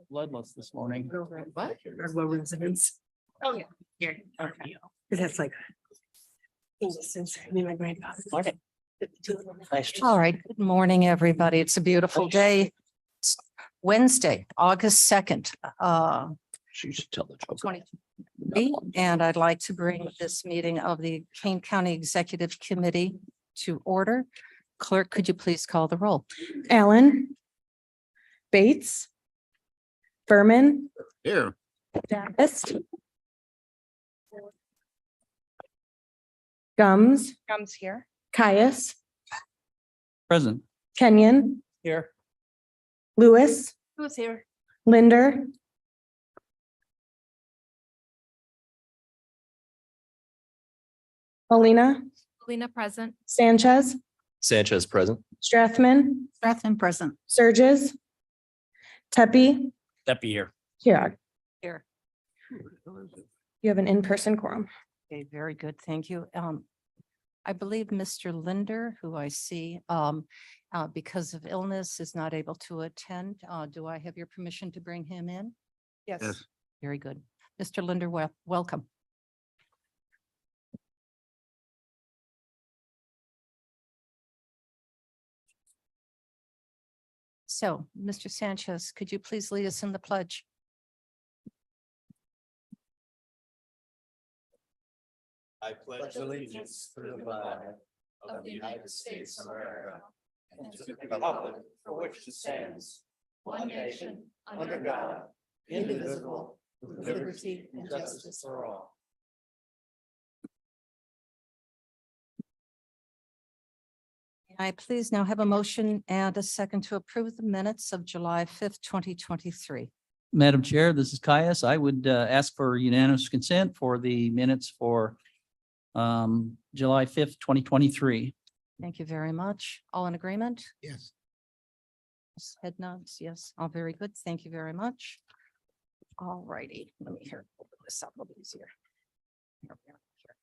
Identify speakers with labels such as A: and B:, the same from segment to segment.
A: Bloodless this morning.
B: What? Low residence. Oh, yeah. Here. Okay. Because that's like. Since me and my grandfather.
A: Okay.
C: All right, good morning, everybody. It's a beautiful day. It's Wednesday, August 2nd,
A: She should tell the joke.
C: 2020. And I'd like to bring this meeting of the Kane County Executive Committee to order. Clerk, could you please call the roll?
B: Allen. Bates. Furman.
A: Here.
B: Davis. Gums.
D: Comes here.
B: Caius.
A: Present.
B: Kenyon.
A: Here.
B: Lewis.
D: Who's here?
B: Linder. Paulina.
D: Lena present.
B: Sanchez.
E: Sanchez present.
B: Strathman.
C: Strathman present.
B: Surges. Tepe.
A: That be here.
B: Keogh.
C: Here.
B: You have an in-person quorum.
C: Okay, very good. Thank you. I believe Mr. Linder, who I see, because of illness is not able to attend. Do I have your permission to bring him in?
D: Yes.
C: Very good. Mr. Linder, welcome. So, Mr. Sanchez, could you please lead us in the pledge?
E: I pledge allegiance to the flag of the United States of America and to the republic for which it stands, one nation, under God, indivisible, with liberty and justice for all.
C: Can I please now have a motion and a second to approve the minutes of July 5th, 2023.
A: Madam Chair, this is Caius. I would ask for unanimous consent for the minutes for July 5th, 2023.
C: Thank you very much. All in agreement?
A: Yes.
C: Head nods, yes. All very good. Thank you very much. All righty, let me hear open this up a little easier. Here we are, here.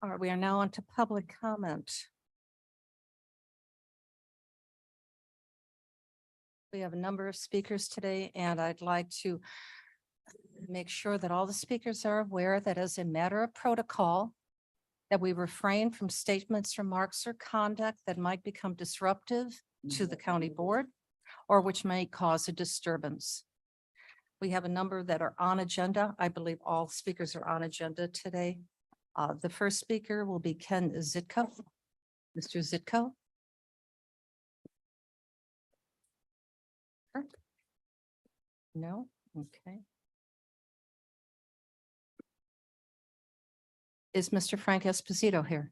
C: All right, we are now on to public comment. We have a number of speakers today, and I'd like to make sure that all the speakers are aware that as a matter of protocol, that we refrain from statements, remarks, or conduct that might become disruptive to the county board or which may cause a disturbance. We have a number that are on agenda. I believe all speakers are on agenda today. The first speaker will be Ken Zitko. Mr. Zitko. No, okay. Is Mr. Frank Esposito here?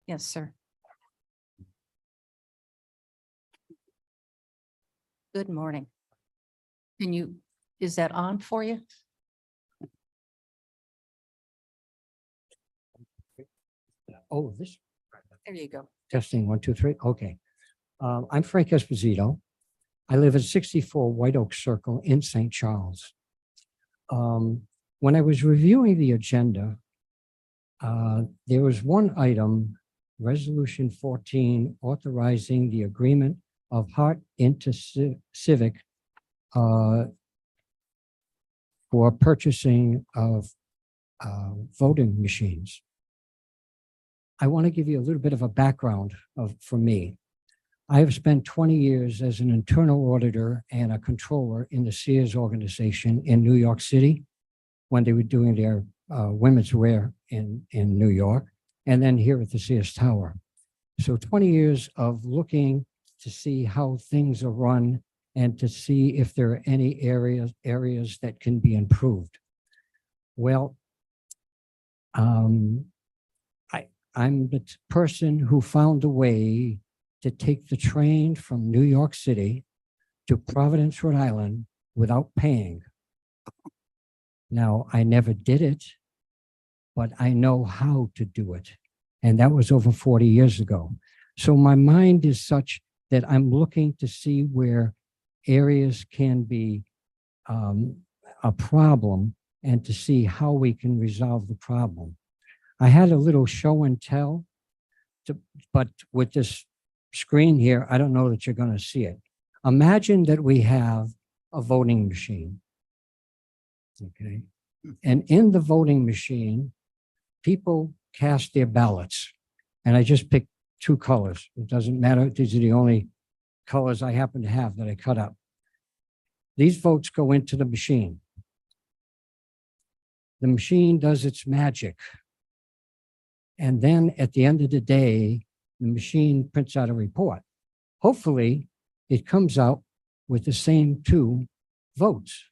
C: Yes, sir. Good morning. Is that on for you?
F: Oh, this
C: There you go.
F: testing, 1, 2, 3. Okay. I'm Frank Esposito. I live at 64 White Oak Circle in St. Charles. When I was reviewing the agenda, there was one item, Resolution 14, authorizing the agreement of Hart Intercivic for purchasing of voting machines. I want to give you a little bit of a background for me. I have spent 20 years as an internal auditor and a controller in the Sears organization in New York City when they were doing their women's wear in New York, and then here at the Sears Tower. So 20 years of looking to see how things are run and to see if there are any areas that can be improved. Well, I'm the person who found a way to take the train from New York City to Providence, Rhode Island without paying. Now, I never did it, but I know how to do it. And that was over 40 years ago. So my mind is such that I'm looking to see where areas can be a problem and to see how we can resolve the problem. I had a little show and tell, but with this screen here, I don't know that you're going to see it. Imagine that we have a voting machine. Okay. And in the voting machine, people cast their ballots. And I just picked two colors. It doesn't matter. These are the only colors I happen to have that I cut up. These votes go into the machine. The machine does its magic. And then at the end of the day, the machine prints out a report. Hopefully, it comes out with the same two votes.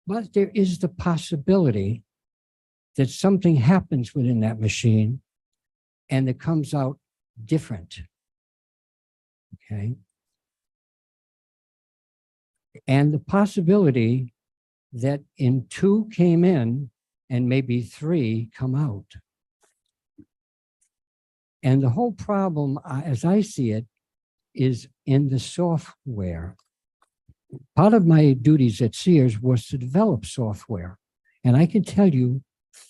F: But there is the possibility that something happens within that machine and it comes out different. Okay. And the possibility that in two came in and maybe three come out. And the whole problem, as I see it, is in the software. Part of my duties at Sears was to develop software. And I can tell you,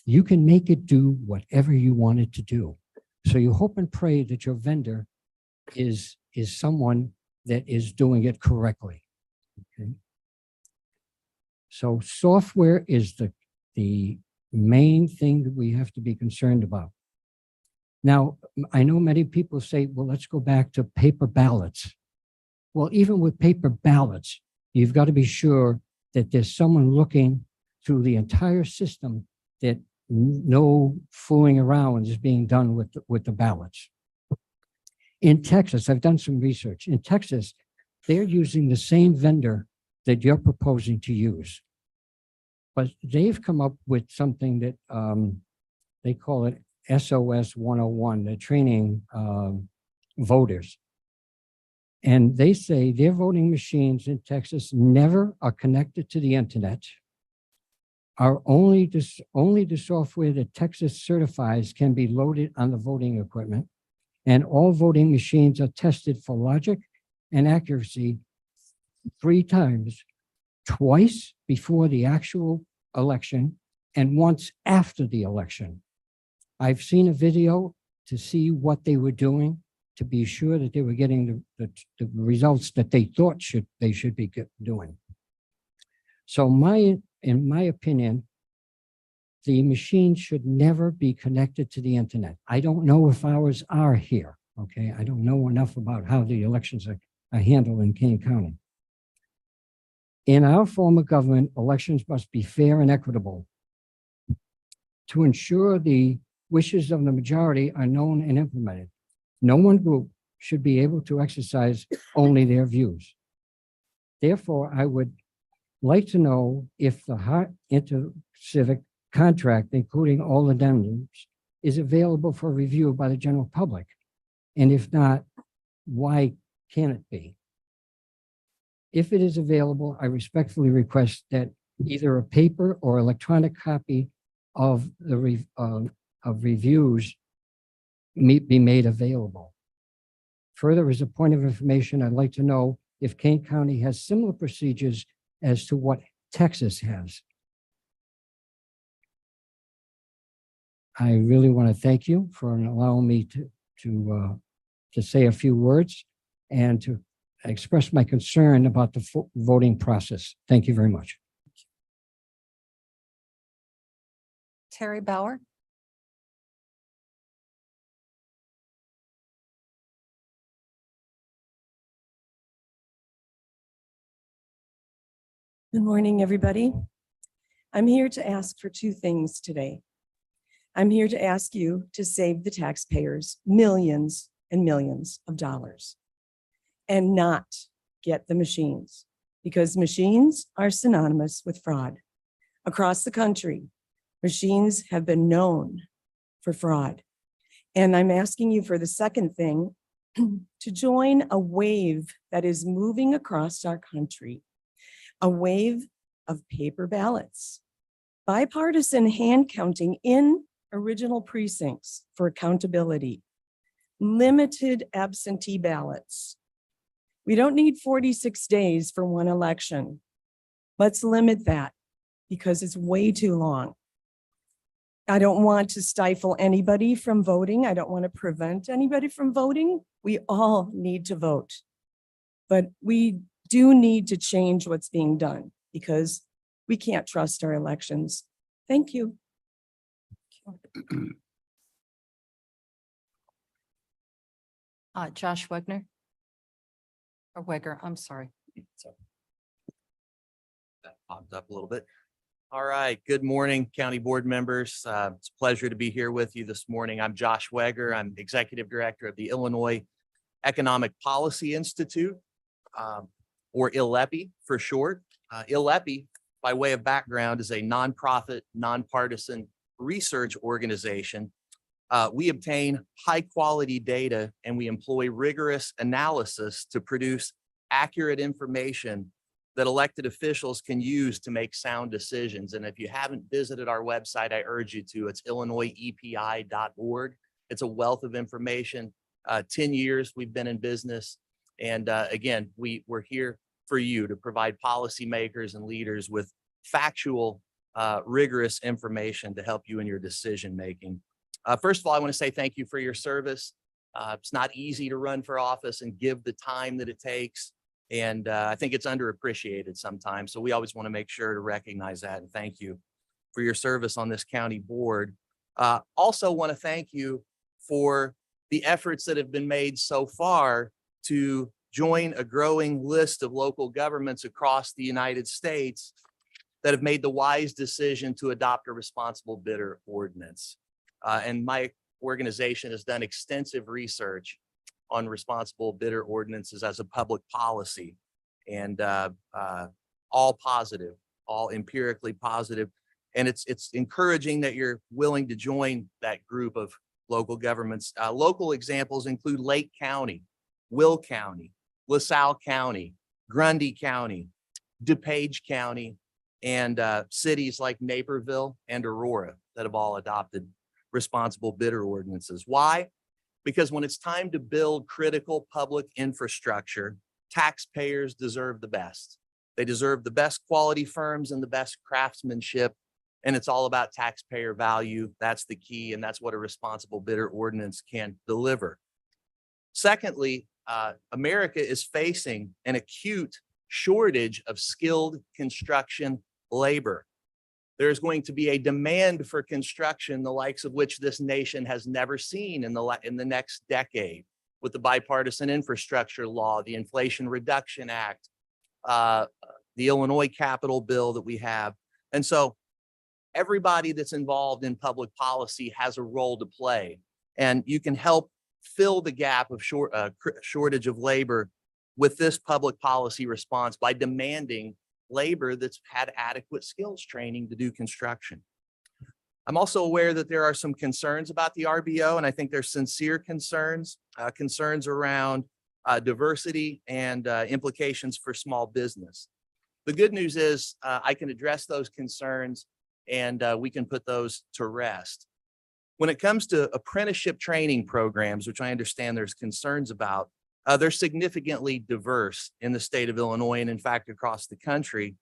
F: you can make it do whatever you want it to do. So you hope and pray that your vendor is someone that is doing it correctly. Okay. So software is the main thing that we have to be concerned about. Now, I know many people say, well, let's go back to paper ballots. Well, even with paper ballots, you've got to be sure that there's someone looking through the entire system, that no fooling around is being done with the ballots. In Texas, I've done some research. In Texas, they're using the same vendor that you're proposing to use. But they've come up with something that they call it SOS 101. They're training voters. And they say their voting machines in Texas never are connected to the internet, are only the software that Texas certifies can be loaded on the voting equipment, and all voting machines are tested for logic and accuracy 3 times, twice before the actual election and once after the election. I've seen a video to see what they were doing to be sure that they were getting the results that they thought they should be doing. So in my opinion, the machine should never be connected to the internet. I don't know if ours are here, okay? I don't know enough about how the elections are handled in Kane County. In our form of government, elections must be fair and equitable. To ensure the wishes of the majority are known and implemented, no one group should be able to exercise only their views. Therefore, I would like to know if the Hart Intercivic contract, including all addendums, is available for review by the general public. And if not, why can't it be? If it is available, I respectfully request that either a paper or electronic copy of the reviews be made available. Further, as a point of information, I'd like to know if Kane County has similar procedures as to what Texas has. I really want to thank you for allowing me to say a few words and to express my concern about the voting process. Thank you very much.
C: Terry Bauer.
B: Good morning, everybody. I'm here to ask for 2 things today. I'm here to ask you to save the taxpayers millions and millions of dollars and not get the machines, because machines are synonymous with fraud. Across the country, machines have been known for fraud. And I'm asking you for the second thing, to join a wave that is moving across our country, a wave of paper ballots, bipartisan hand counting in original precincts for accountability, limited absentee ballots, We don't need 46 days for one election. Let's limit that because it's way too long. I don't want to stifle anybody from voting. I don't want to prevent anybody from voting. We all need to vote. But we do need to change what's being done because we can't trust our elections. Thank you.
C: Josh Wagner. Or Wegger, I'm sorry.
E: That popped up a little bit. All right. Good morning, county board members. It's a pleasure to be here with you this morning. I'm Josh Wegger. I'm executive director of the Illinois Economic Policy Institute, or ILEPI for short. ILEPI, by way of background, is a nonprofit, nonpartisan research organization. We obtain high quality data and we employ rigorous analysis to produce accurate information that elected officials can use to make sound decisions. And if you haven't visited our website, I urge you to. It's illinoisepi.org. It's a wealth of information. 10 years we've been in business. And again, we're here for you to provide policymakers and leaders with factual, rigorous information to help you in your decision making. First of all, I want to say thank you for your service. It's not easy to run for office and give the time that it takes. And I think it's underappreciated sometimes. So we always want to make sure to recognize that and thank you for your service on this county board. Also want to thank you for the efforts that have been made so far to join a growing list of local governments across the United States that have made the wise decision to adopt a responsible bidder ordinance. And my organization has done extensive research on responsible bidder ordinances as a public policy, and all positive, all empirically positive. And it's encouraging that you're willing to join that group of local governments. Local examples include Lake County, Will County, LaSalle County, Grundy County, DuPage County, and cities like Naperville and Aurora that have all adopted responsible bidder ordinances. Why? Because when it's time to build critical public infrastructure, taxpayers deserve the best. They deserve the best quality firms and the best craftsmanship. And it's all about taxpayer value. That's the key. And that's what a responsible bidder ordinance can deliver. Secondly, America is facing an acute shortage of skilled construction labor. There's going to be a demand for construction, the likes of which this nation has never seen in the next decade, with the bipartisan infrastructure law, the Inflation Reduction Act, the Illinois capital bill that we have. And so everybody that's involved in public policy has a role to play, and you can help fill the gap of shortage of labor with this public policy response by demanding labor that's had adequate skills training to do construction. I'm also aware that there are some concerns about the RBO, and I think there's sincere concerns around diversity and implications for small business. The good news is I can address those concerns and we can put those to rest. When it comes to apprenticeship training programs, which I understand there's concerns about, they're significantly diverse in the state of Illinois and in fact across the country.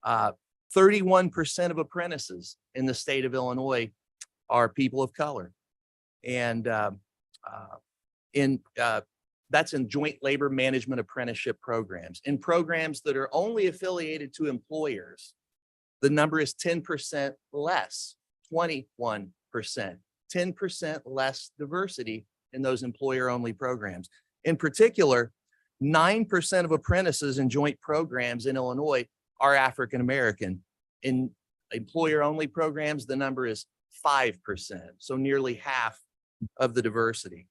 E: 31% of apprentices in the state of Illinois are people of color. And that's in joint labor management apprenticeship programs. In programs that are only affiliated to employers, the number is 10% less, 21%, 10% less diversity in those employer-only programs. In particular, 9% of apprentices in joint programs in Illinois are African-American. In employer-only programs, the number is 5%, so nearly half of the diversity.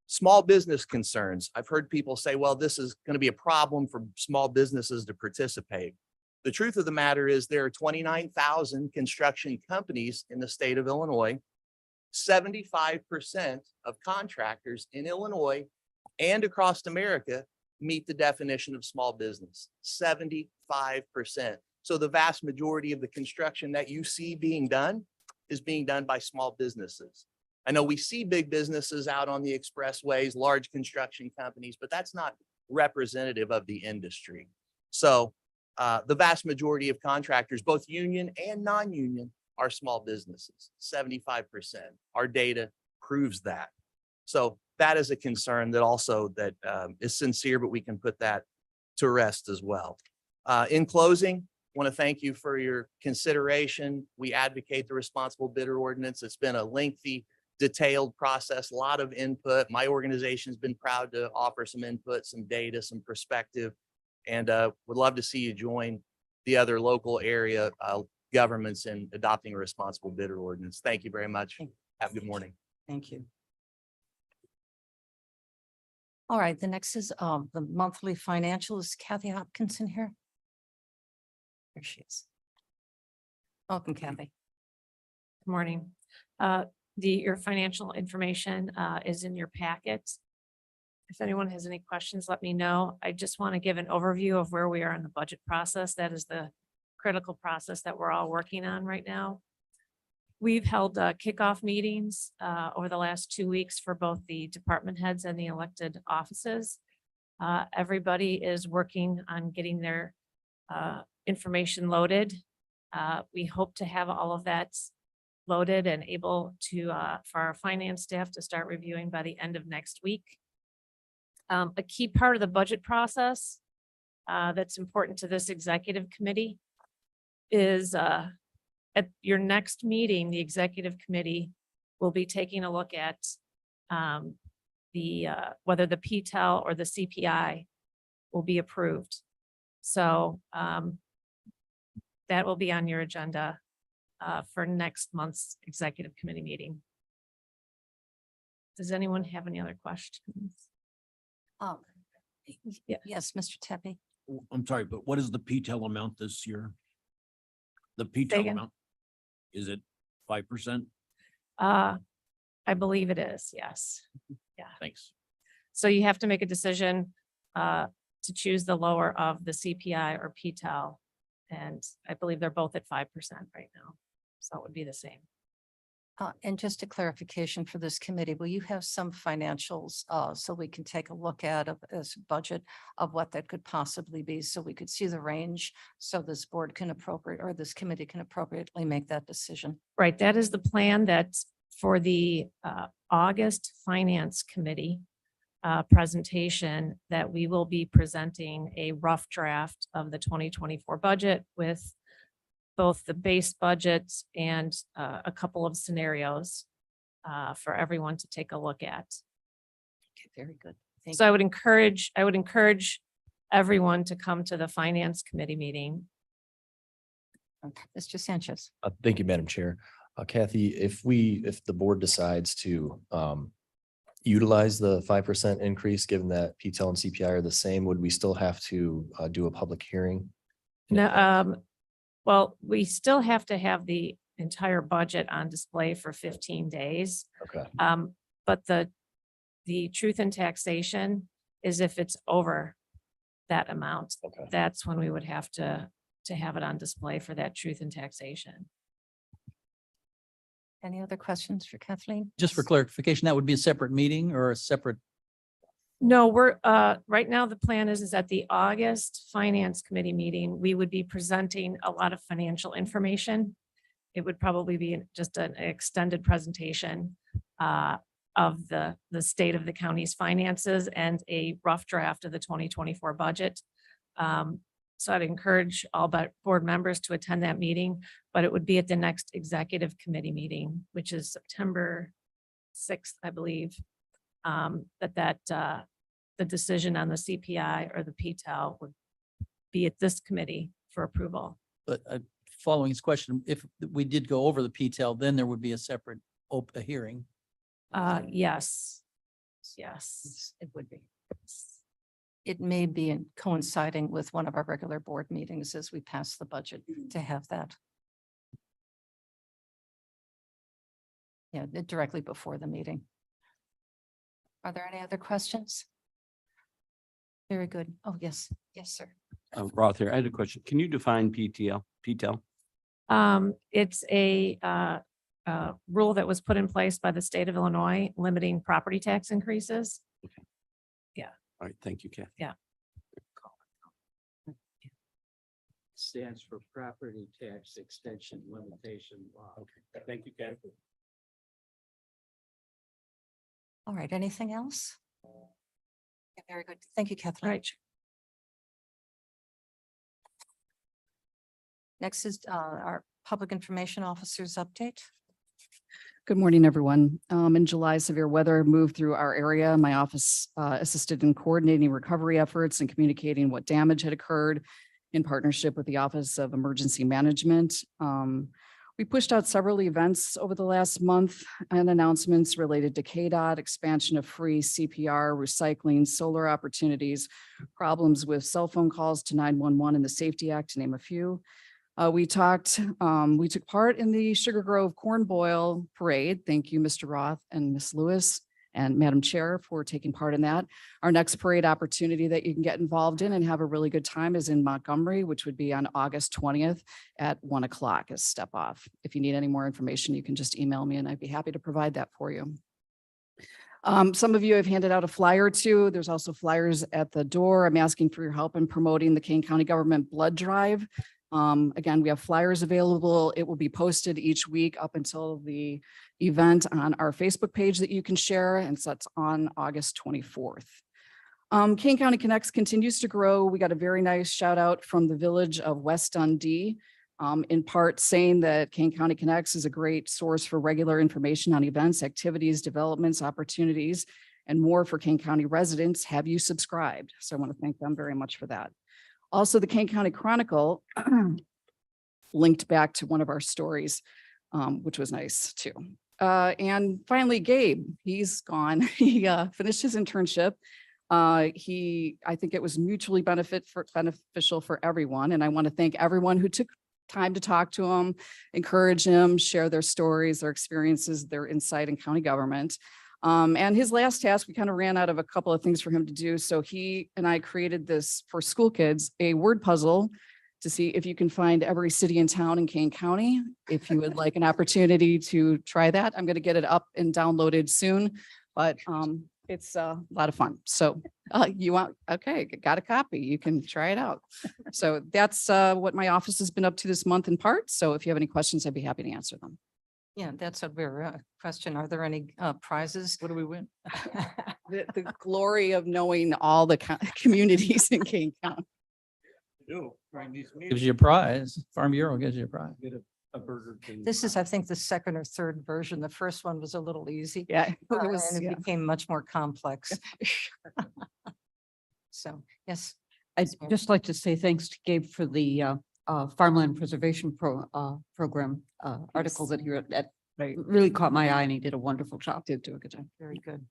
E: Small business concerns. I've heard people say, well, this is going to be a problem for small businesses to participate. The truth of the matter is there are 29,000 construction companies in the state of Illinois. 75% of contractors in Illinois and across America meet the definition of small business, 75%. So the vast majority of the construction that you see being done is being done by small businesses. I know we see big businesses out on the expressways, large construction companies, but that's not representative of the industry. So the vast majority of contractors, both union and non-union, are small businesses, 75%. Our data proves that. So that is a concern that also that is sincere, but we can put that to rest as well. In closing, want to thank you for your consideration. We advocate the responsible bidder ordinance. It's been a lengthy, detailed process, a lot of input. My organization has been proud to offer some input, some data, some perspective, and would love to see you join the other local area governments in adopting a responsible bidder ordinance. Thank you very much. Have a good morning.
A: Thank you.
C: All right, the next is the monthly financial. Is Kathy Hopkinson here? There she is. Welcome, Kathy.
D: Good morning. Your financial information is in your packet. If anyone has any questions, let me know. I just want to give an overview of where we are in the budget process. That is the critical process that we're all working on right now. We've held kickoff meetings over the last 2 weeks for both the department heads and the elected offices. Everybody is working on getting their information loaded. We hope to have all of that loaded and able to, for our finance staff to start reviewing by the end of next week. A key part of the budget process that's important to this executive committee is at your next meeting, the executive committee will be taking a look at whether the PTEL or the CPI will be approved. So that will be on your agenda for next month's executive committee meeting. Does anyone have any other questions?
C: Yes, Mr. Tepe.
G: I'm sorry, but what is the PTEL amount this year? The
D: Say
G: PTEL
D: again?
G: amount? Is it 5%?
D: I believe it is, yes.
G: Thanks.
D: So you have to make a decision to choose the lower of the CPI or PTEL. And I believe they're both at 5% right now. So it would be the same.
C: And just a clarification for this committee, will you have some financials so we can take a look at as budget of what that could possibly be, so we could see the range, so this board can this committee can appropriately make that decision?
D: Right, that is the plan that's for the August Finance Committee presentation, that we will be presenting a rough draft of the 2024 budget with both the base budgets and a couple of scenarios for everyone to take a look at.
C: Okay, very good. Thank
D: So
C: you.
D: I would encourage everyone to come to the Finance Committee meeting.
C: Mr. Sanchez.
H: Thank you, Madam Chair. Kathy, if the board decides to utilize the 5% increase, given that PTEL and CPI are the same, would we still have to do a public hearing?
D: No, well, we still have to have the entire budget on display for 15 days.
H: Okay,
D: But the truth in taxation is if it's over that amount,
H: okay.
D: that's when we would have to have it on display for that truth in taxation.
C: Any other questions for Kathleen?
A: Just for clarification, that would be a separate meeting or a separate,
D: No, we're, right now, the plan is at the August Finance Committee meeting, we would be presenting a lot of financial information. It would probably be just an extended presentation of the state of the county's finances and a rough draft of the 2024 budget. So I'd encourage all but board members to attend that meeting, but it would be at the next executive committee meeting, which is September 6th, I believe. The decision on the CPI or the PTEL would be at this committee for approval.
A: but following his question, if we did go over the PTEL, then there would be a separate a hearing.
D: Yes. Yes,
C: It would be. It may be coinciding with one of our regular board meetings as we pass the budget to have that. Yeah, directly before the meeting. Are there any other questions? Very good. Oh, yes. Yes, sir.
I: Roth here. I had a question. Can you define PTEL?
D: It's a rule that was put in place by the state of Illinois limiting property tax increases.
G: All right, thank you, Kathy.
A: Stands for Property Tax Extension Limitation Law.
G: Okay, thank you, Kathy.
C: All right, anything else? Yeah, very good. Thank you, Kathleen.
D: Right.
C: Next is our Public Information Officer's update.
I: Good morning, everyone. In July, severe weather moved through our area. My office assisted in coordinating recovery efforts and communicating what damage had occurred in partnership with the Office of Emergency Management. We pushed out several events over the last month and announcements related to KDOT, expansion of free CPR, recycling, solar opportunities, problems with cell phone calls to 911 and the Safety Act, to name a few. We took part in the Sugar Grove Corn Boil Parade. Thank you, Mr. Roth and Ms. Lewis and Madam Chair for taking part in that. Our next parade opportunity that you can get involved in and have a really good time is in Montgomery, which would be on August 20th at 1 o'clock as step off. If you need any more information, you can just email me and I'd be happy to provide that for you. Some of you have handed out a flyer too. There's also flyers at the door. I'm asking for your help in promoting the Kane County Government Blood Drive. Again, we have flyers available. It will be posted each week up until the event on our Facebook page that you can share, and so that's on August 24th. Kane County Connects continues to grow. We got a very nice shout out from the village of West Dundee, in part saying that Kane County Connects is a great source for regular information on events, activities, developments, opportunities, and more for Kane County residents. Have you subscribed? So I want to thank them very much for that. Also, the Kane County Chronicle linked back to one of our stories, which was nice too. And finally, Gabe, he's gone. He finished his internship. I think it was mutually beneficial for everyone. And I want to thank everyone who took time to talk to him, encourage him, share their stories, their experiences, their insight in county government. And his last task, we kind of ran out of a couple of things for him to do. So he and I created this for school kids, a word puzzle to see if you can find every city and town in Kane County. If you would like an opportunity to try that, I'm going to get it up and downloaded soon, but it's a lot of fun. So you want, okay, got a copy. You can try it out. So that's what my office has been up to this month in part. So if you have any questions, I'd be happy to answer them.
C: Yeah, that's a rare question. Are there any prizes?
A: What do we win?
I: The glory of knowing all the communities in Kane County.
A: Gives you a prize. Farm Bureau gives you a prize.
G: A Burger King.
C: This is, I think, the second or third version. The first one was a little easy.
I: Yeah, it
C: and
I: was,
C: it
I: yeah.
C: became much more complex. So, yes.
J: I'd
C: Yes, ma'am.
J: just like to say thanks to Gabe for the farmland preservation program article that he wrote. That really caught my eye and he did a wonderful job.
I: Did do a good job.
C: Very good.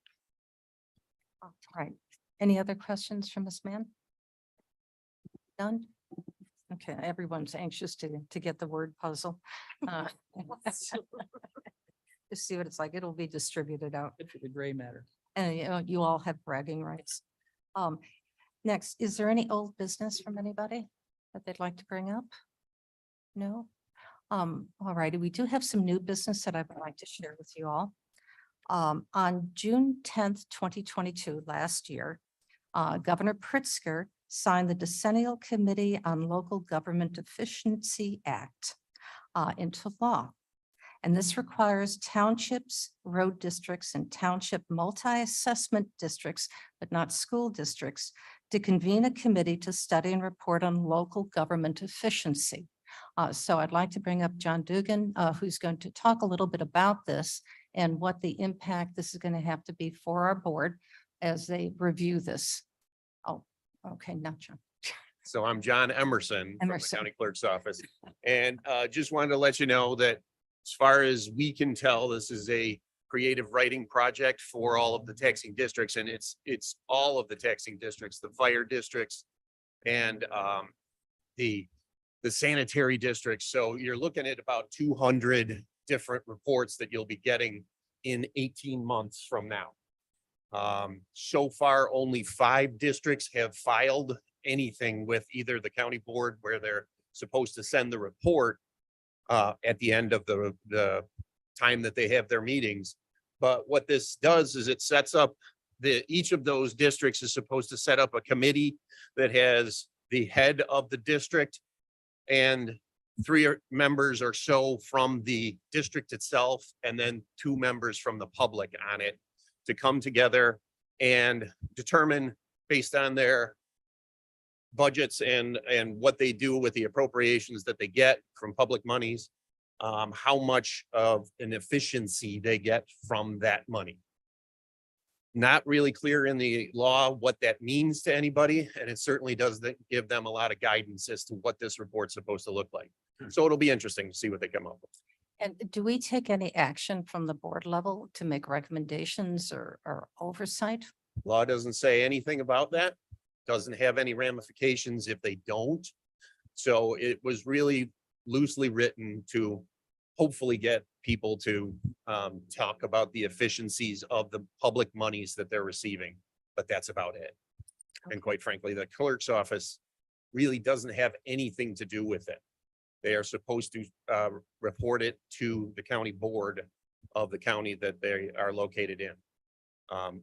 C: All right. Any other questions from Ms. Mann? None? Okay, everyone's anxious to get the word puzzle. Just see what it's like. It'll be distributed out.
A: Good for the gray matter.
C: And you all have bragging rights. Next, is there any old business from anybody that they'd like to bring up? No? All righty, we do have some new business that I would like to share with you all. On June 10th, 2022, last year, Governor Pritzker signed the Decennial Committee on Local Government Efficiency Act into law. And this requires townships, road districts, and township multi-assessment districts, but not school districts, to convene a committee to study and report on local government efficiency. So I'd like to bring up John Dugan, who's going to talk a little bit about this and what the impact this is going to have to be for our board as they review this. Oh, okay, now John.
K: So I'm John Emerson from the
C: Emerson.
K: county clerk's office. And just wanted to let you know that as far as we can tell, this is a creative writing project for all of the taxing districts. And it's all of the taxing districts, the fire districts and the sanitary districts. So you're looking at about 200 different reports that you'll be getting in 18 months from now. So far, only 5 districts have filed anything with either the county board where they're supposed to send the report at the end of the time that they have their meetings. But what this does is it sets up each of those districts is supposed to set up a committee that has the head of the district and 3 members or so from the district itself, and then 2 members from the public on it to come together and determine based on their budgets and what they do with the appropriations that they get from public monies, how much of an efficiency they get from that money. Not really clear in the law what that means to anybody, and it certainly does give them a lot of guidance as to what this report's supposed to look like. So it'll be interesting to see what they come up with.
C: And do we take any action from the board level to make recommendations or oversight?
K: Law doesn't say anything about that, doesn't have any ramifications if they don't. So it was really loosely written to hopefully get people to talk about the efficiencies of the public monies that they're receiving, but that's about it. And quite frankly, the clerk's office really doesn't have anything to do with it. They are supposed to report it to the county board of the county that they are located in.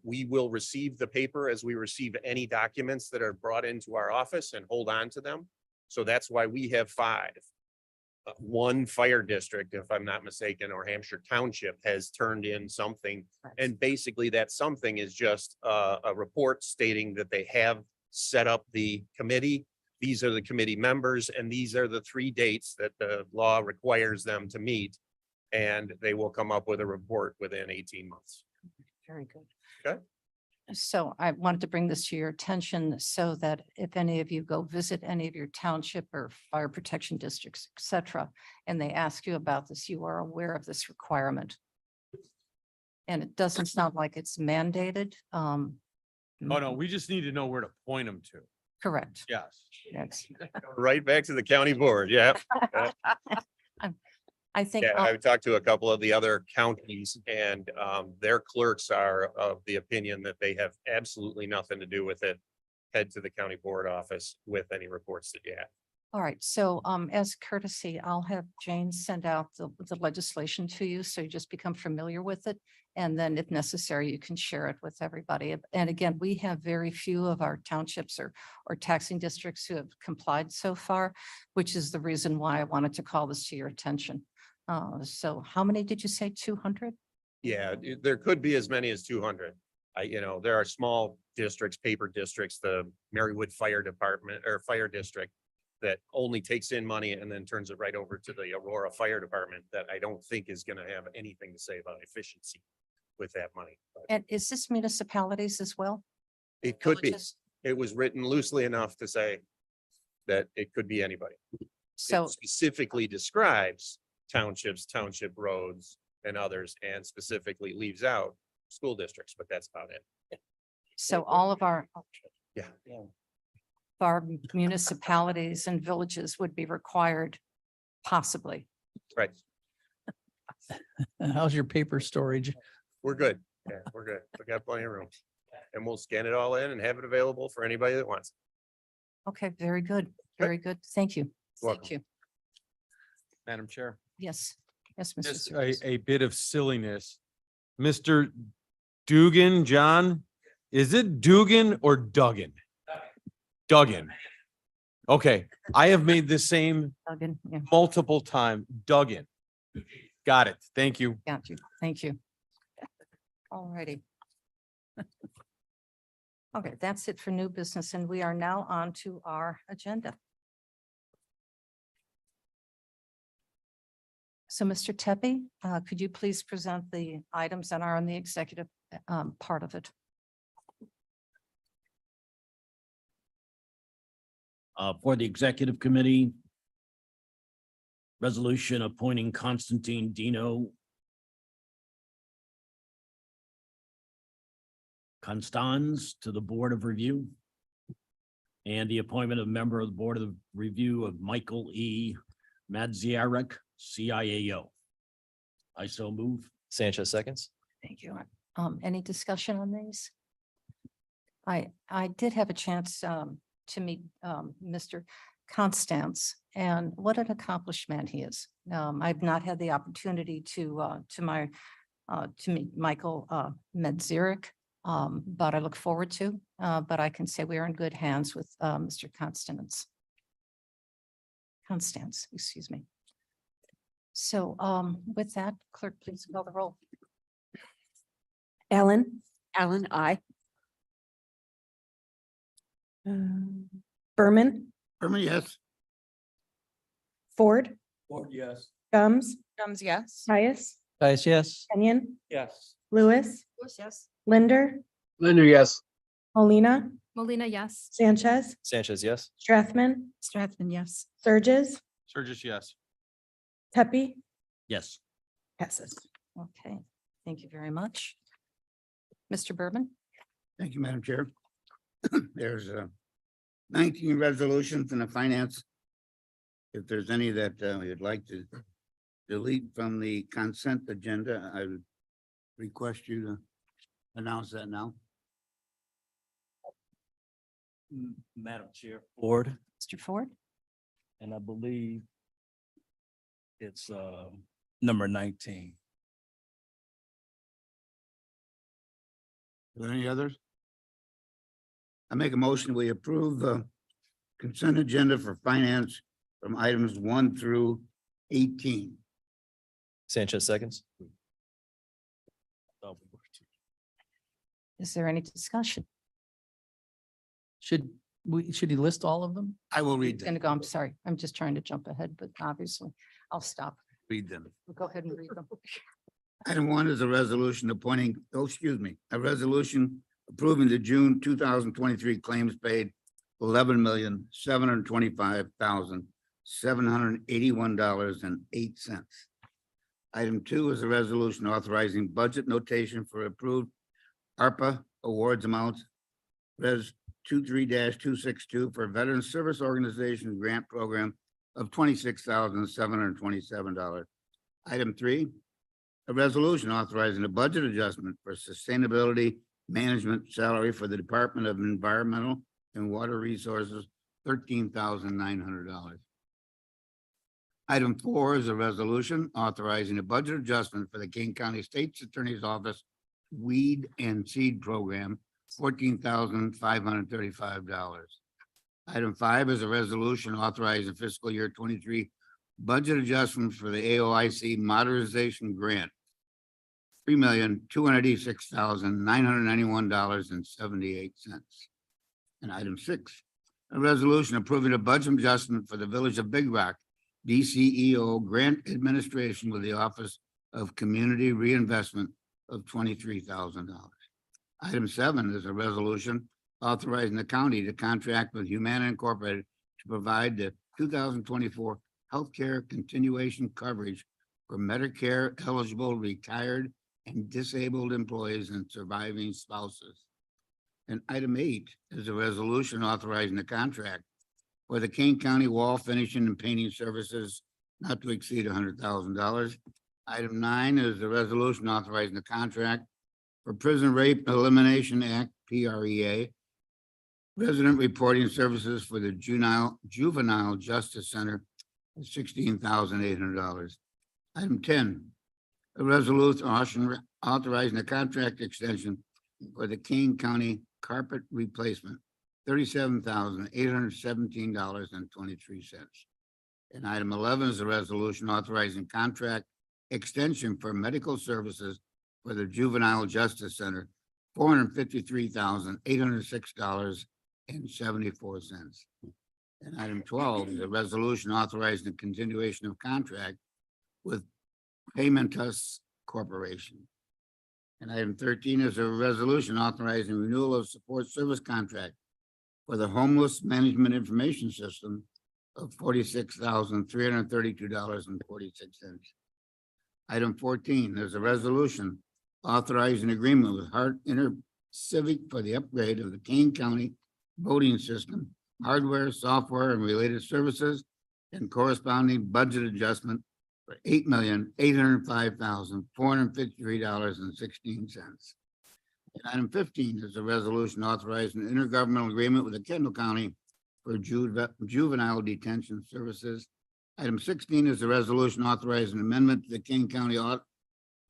K: We will receive the paper as we receive any documents that are brought into our office and hold on to them. So that's why we have 5. 1 fire district, if I'm not mistaken, or Hampshire Township has turned in something. And basically that something is just a report stating that they have set up the committee. These are the committee members, and these are the 3 dates that the law requires them to meet. And they will come up with a report within 18 months.
C: Very good.
K: Okay.
C: So I wanted to bring this to your attention so that if any of you go visit any of your township or fire protection districts, et cetera, and they ask you about this, you are aware of this requirement. And it doesn't sound like it's mandated.
L: Oh, no, we just need to know where to point them to.
C: Correct.
L: Yes.
C: Yes.
K: Right back to the county board. Yeah.
C: I think,
K: Yeah, I've talked to a couple of the other counties and their clerks are of the opinion that they have absolutely nothing to do with it. Head to the county board office with any reports that you have.
C: all right. So as courtesy, I'll have Jane send out the legislation to you. So you just become familiar with it. And then if necessary, you can share it with everybody. And again, we have very few of our townships or taxing districts who have complied so far, which is the reason why I wanted to call this to your attention. So how many did you say? 200?
K: Yeah, there could be as many as 200. There are small districts, paper districts, the Marywood Fire Department or Fire District that only takes in money and then turns it right over to the Aurora Fire Department that I don't think is going to have anything to say about efficiency with that money. But
C: And is this municipalities as well?
K: it could be.
C: Villages?
K: It was written loosely enough to say that it could be anybody.
C: So,
K: It specifically describes townships, township roads and others, and specifically leaves out school districts, but that's about it.
C: so all of our
K: Yeah.
C: municipalities and villages would be required possibly.
K: Right.
A: How's your paper storage?
K: We're good. Yeah, we're good. We got plenty of room. And we'll scan it all in and have it available for anybody that wants.
C: Okay, very good. Very good. Thank you.
K: Welcome.
C: Thank you.
L: Madam Chair,
C: Yes. Yes, Mr.
L: just
C: Sears.
L: a bit of silliness. Mr. Dugan, John, is it Dugan or Duggan? Duggan. Okay, I have made the same
C: Duggan, yeah,
L: multiple times. Duggan. Got it. Thank you.
C: got you. Thank you. All righty. Okay, that's it for new business, and we are now on to our agenda. So, Mr. Tepe, could you please present the items that are on the executive part of it?
G: For the executive committee, resolution appointing Constantine Dino Constans to the Board of Review, and the appointment of member of the Board of Review of Michael E. Madziarek, CIAO. I so move.
H: Sanchez seconds.
C: Thank you. Any discussion on these? I did have a chance to meet Mr. Constance, and what an accomplishment he is. I've not had the opportunity to meet Michael Medzirik, but I look forward to. But I can say we are in good hands with Mr. Constance, excuse me. So with that, clerk, please call the roll.
B: Allen,
J: Alan, I.
B: Berman,
E: Yes.
B: Ford,
E: Yes.
B: Gums,
J: Gums, yes.
B: Caius,
A: Caius, yes.
B: Kenyon,
E: Yes.
B: Lewis,
J: Yes.
B: Linder,
E: Linder, yes.
B: Molina,
D: Molina, yes.
B: Sanchez,
H: Sanchez, yes.
B: Strathman,
C: Strathman, yes.
B: Surges,
L: Surges, yes.
B: Pepe,
G: Yes.
B: passes.
C: Okay, thank you very much. Mr. Berman?
E: Thank you, Madam Chair. There's 19 resolutions in the finance. If there's any that you'd like to delete from the consent agenda, I would request you to announce that now.
M: Madam Chair, Ford,
C: Mr. Ford?
M: and I believe it's number 19.
E: Are there any others? I make a motion, we approve the consent agenda for finance from items 1 through 18.
H: Sanchez seconds.
C: Is there any discussion?
A: Should he list all of them?
E: I will
C: It's
E: read
C: going to
E: them.
C: go, I'm sorry, I'm just trying to jump ahead, but obviously I'll stop.
E: Read them.
C: Go ahead and read them.
E: Item 1 is a resolution appointing, a resolution approving the June 2023 claims paid $11,725,781.08. Item 2 is a resolution authorizing budget notation for approved ARPA awards amounts. Res 23-262 for Veteran Service Organization Grant Program of $26,727. Item 3, a resolution authorizing a budget adjustment for sustainability management salary for the Department of Environmental and Water Resources, $13,900. Item 4 is a resolution authorizing a budget adjustment for the King County State's Attorney's Office Weed and Seed Program, $14,535. Item 5 is a resolution authorizing fiscal year 23 budget adjustments for the AOIC Modernization Grant, $3,286,991.78. And item 6, a resolution approving a budget adjustment for the Village of Big Rock DCEO Grant Administration with the Office of Community Reinvestment of $23,000. Item 7 is a resolution authorizing the county to contract with Humana Incorporated to provide the 2024 healthcare continuation coverage for Medicare eligible retired and disabled employees and surviving spouses. And item 8 is a resolution authorizing the contract for the King County wall finishing and painting services not to exceed $100,000. Item 9 is the resolution authorizing the contract for Prison Rape Elimination Act, PREA, resident reporting services for the Juvenile Justice Center, $16,800. Item 10, a resolution authorizing a contract extension for the King County carpet replacement, $37,817.23. And item 11 is a resolution authorizing contract extension for medical services for the Juvenile Justice Center, $453,806.74. And item 12 is a resolution authorizing the continuation of contract with Paymentus Corporation. And item 13 is a resolution authorizing renewal of support service contract for the Homeless Management Information System of $46,332.46. Item 14, there's a resolution authorizing agreement with Hart Civic for the upgrade of the Kane County voting system, hardware, software, and related services, and corresponding budget adjustment for $8,805,453.16. And item 15 is a resolution authorizing an intergovernmental agreement with the Kendall County for juvenile detention services. Item 16 is a resolution authorizing amendment to the King County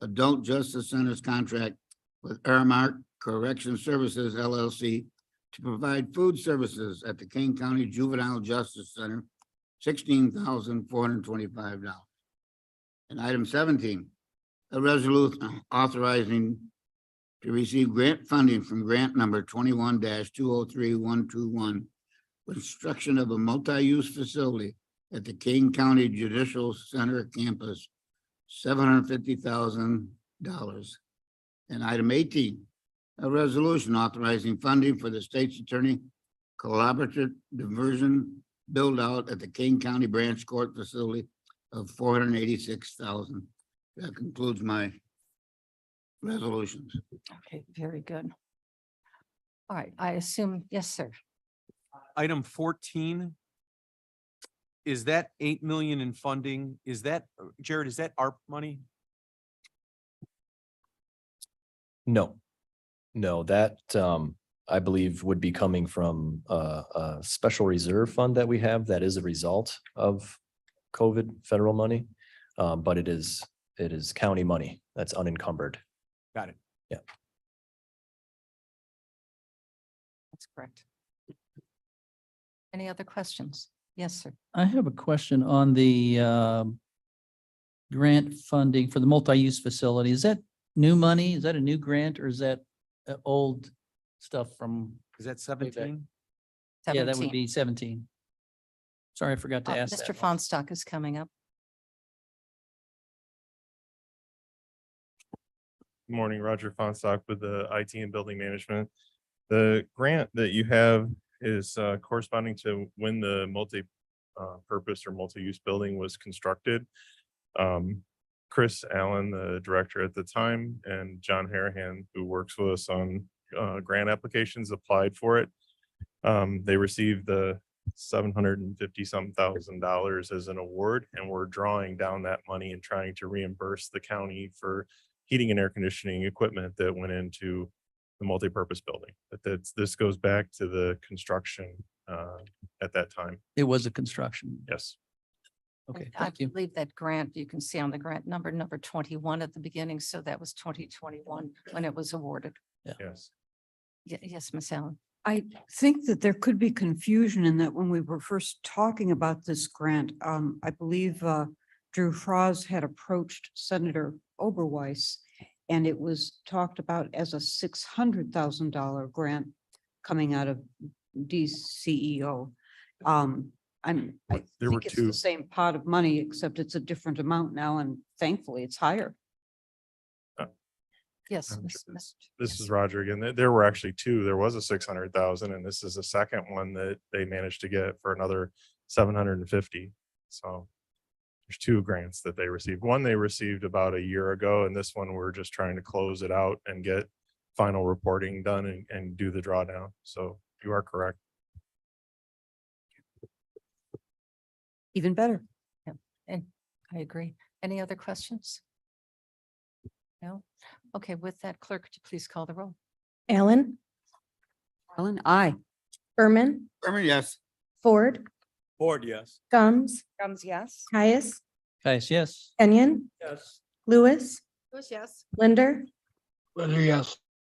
E: Adult Justice Center's contract with Aramark Correction Services LLC to provide food services at the King County Juvenile Justice Center, $16,425. And item 17, a resolution authorizing to receive grant funding from grant number 21-203121, construction of a multi-use facility at the King County Judicial Center campus, $750,000. And item 18, a resolution authorizing funding for the state's attorney collaborative diversion build out at the King County Branch Court facility of $486,000. That concludes my resolutions.
C: Okay, very good. All right, I assume, yes, sir.
L: Item 14. Is that 8 million in funding? Is that, Jared, is that ARP money?
H: No, that I believe would be coming from a special reserve fund that we have that is a result of COVID federal money. But it is county money that's unencumbered.
L: Got it.
H: Yeah.
C: That's correct. Any other questions? Yes, sir.
A: I have a question on the grant funding for the multi-use facility. Is that new money? Is that a new grant or is that old stuff from?
L: Is that 17?
A: Yeah, that
C: 17.
A: would be 17. Sorry, I forgot to ask
C: Mr.
A: that.
C: Fonstock is coming up.
N: Good morning, Roger Fonstock with the IT and Building Management. The grant that you have is corresponding to when the multi-purpose or multi-use building was constructed. Chris Allen, the director at the time, and John Harahan, who works with us on grant applications, applied for it. They received the $750,000 as an award, and we're drawing down that money and trying to reimburse the county for heating and air conditioning equipment that went into the multi-purpose building. This goes back to the construction at that time.
A: It was a construction.
N: Yes.
A: Okay,
C: I
A: thank you.
C: believe that grant, you can see on the grant number 21 at the beginning. So that was 2021 when it was awarded.
N: Yes.
C: Yes, Ms. Allen.
J: I think that there could be confusion in that when we were first talking about this grant, I believe Drew Froz had approached Senator Oberweis, and it was talked about as a $600,000 grant coming out of DCEO. I
N: There were
J: think it's
N: two.
J: the same pot of money, except it's a different amount now, and thankfully it's higher.
C: Yes.
N: I'm
C: Ms.
N: sure
C: Ms.
N: This is Roger again. There were actually two. There was a 600,000 and this is the second one that they managed to get for another 750. So there's two grants that they received. One they received about a year ago, and this one we're just trying to close it out and get final reporting done and do the drawdown. So you are correct.
J: Even better.
C: And I agree. Any other questions? No? Okay, with that, clerk, could you please call the roll?
B: Allen,
J: Ellen, aye.
B: Berman,
E: Yes.
B: Ford,
M: Ford, yes.
B: Gums,
J: Gums, yes.
B: Caius,
A: Guys, yes.
B: Kenyon,
M: Yes.
B: Lewis,
C: Yes.
B: Linder,
M: Yes.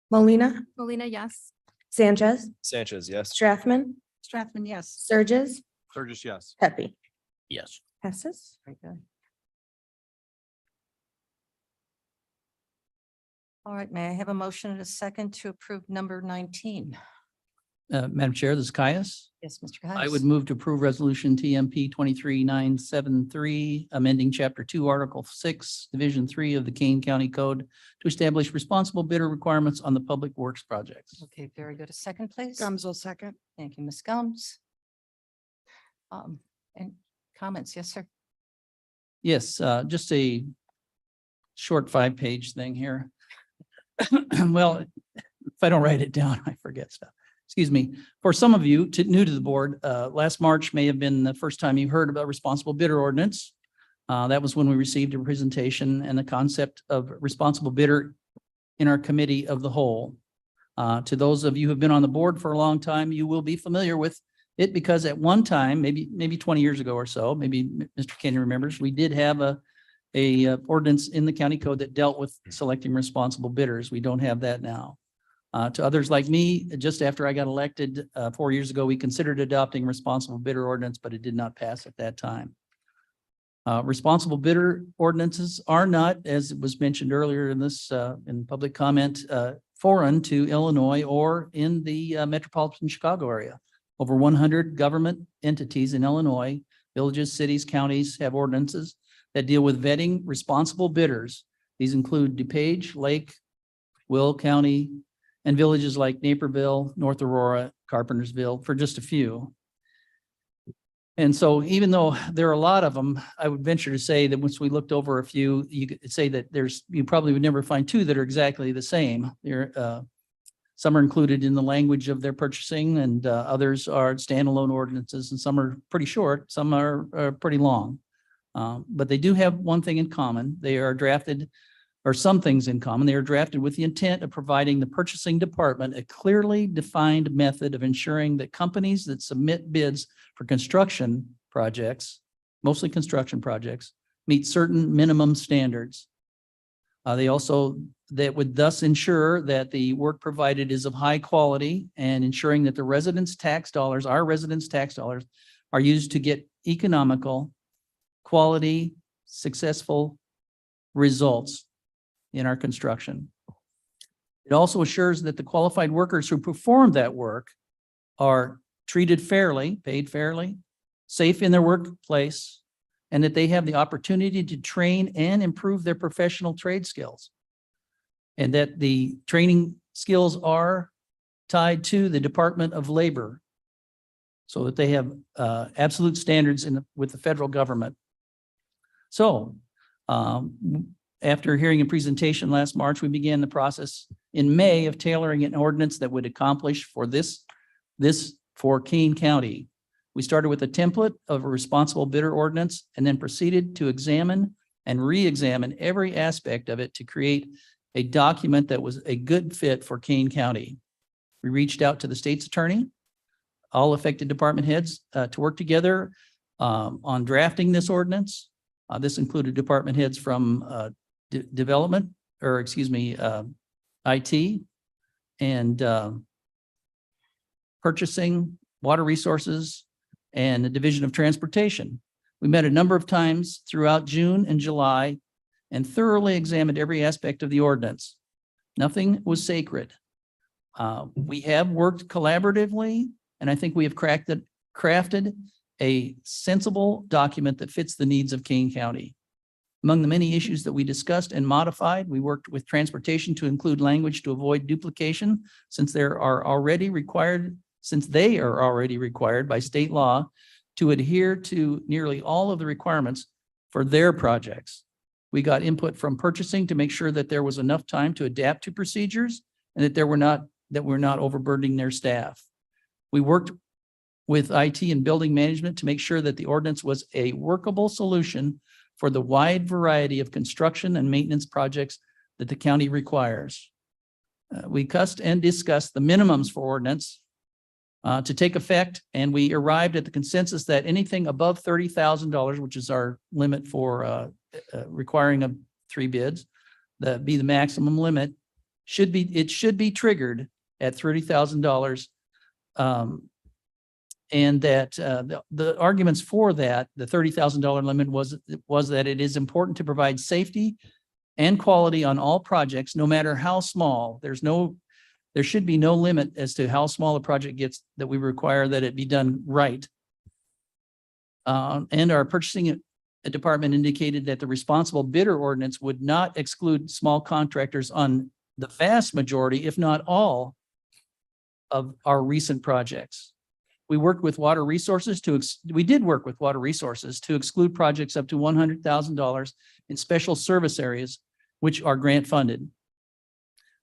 B: Molina,
C: Molina, yes.
B: Sanchez,
H: Sanchez, yes.
B: Strathman,
C: Strathman, yes.
B: Surges,
L: Sturgis, yes.
B: Pepe.
A: Yes.
B: Passes.
C: Very good. All right, may I have a motion and a second to approve number 19?
A: Madam Chair, this is Caius.
C: Yes, Mr.
A: I
C: Caius.
A: would move to approve resolution TMP 23973, amending chapter 2, article 6, division 3 of the Kane County Code to establish responsible bidder requirements on the public works projects.
C: Okay, very good. A second, please.
J: Gums will second.
C: Thank you, Ms. Gums. And comments, yes, sir.
A: Yes, just a short 5-page thing here. Well, if I don't write it down, I forget stuff. Excuse me. For some of you new to the board, last March may have been the first time you heard about responsible bidder ordinance. That was when we received a presentation and the concept of responsible bidder in our committee of the whole. To those of you who have been on the board for a long time, you will be familiar with Because at one time, maybe 20 years ago or so, maybe Mr. Kenny remembers, we did have a ordinance in the county code that dealt with selecting responsible bidders. We don't have that now. To others like me, just after I got elected 4 years ago, we considered adopting responsible bidder ordinance, but it did not pass at that time. Responsible bidder ordinances are not, as it was mentioned earlier in this, in public comment, foreign to Illinois or in the metropolitan Chicago area. Over 100 government entities in Illinois, villages, cities, counties have ordinances that deal with vetting responsible bidders. These include DuPage, Lake, Will County, and villages like Naperville, North Aurora, Carpentersville, for just a few. And so even though there are a lot of them, I would venture to say that once we looked over a few, you could say that you probably would never find two that are exactly the same. Some are included in the language of their purchasing, and others are standalone ordinances, and some are pretty short, some are pretty long. But they do have one thing in common. They are drafted, or some things in common. They are drafted with the intent of providing the purchasing department a clearly defined method of ensuring that companies that submit bids for construction projects, mostly construction projects, meet certain minimum standards. That would thus ensure that the work provided is of high quality and ensuring that the residents' tax dollars, our residents' tax dollars, are used to get economical, quality, successful results in our construction. It also assures that the qualified workers who perform that work are treated fairly, paid fairly, safe in their workplace, and that they have the opportunity to train and improve their professional trade skills. And that the training skills are tied to the Department of Labor so that they have absolute standards with the federal government. So after hearing a presentation last March, we began the process in May of tailoring an ordinance that would accomplish for for Kane County. We started with a template of a responsible bidder ordinance and then proceeded to examine and re-examine every aspect of it to create a document that was a good fit for Kane County. We reached out to the state's attorney, all affected department heads to work together on drafting this ordinance. This included department heads from development, or excuse me, IT and purchasing, water resources, and the Division of Transportation. We met a number of times throughout June and July and thoroughly examined every aspect of the ordinance. Nothing was sacred. We have worked collaboratively, and I think we have crafted a sensible document that fits the needs of Kane County. Among the many issues that we discussed and modified, we worked with transportation to include language to avoid duplication, since they are already required by state law to adhere to nearly all of the requirements for their projects. We got input from purchasing to make sure that there was enough time to adapt to procedures and that we're not overburdening their staff. We worked with IT and building management to make sure that the ordinance was a workable solution for the wide variety of construction and maintenance projects that the county requires. We discussed the minimums for ordinance to take effect, and we arrived at the consensus that anything above $30,000, which is our limit for requiring of 3 bids, that be the maximum limit, should be triggered at $30,000. And that the arguments for that, the $30,000 limit was that it is important to provide safety and quality on all projects, no matter how small. There should be no limit as to how small a project gets, that we require that it be done right. And our purchasing department indicated that the responsible bidder ordinance would not exclude small contractors on the vast majority, if not all, of our recent projects. We worked with water resources to exclude projects up to $100,000 in special service areas, which are grant funded.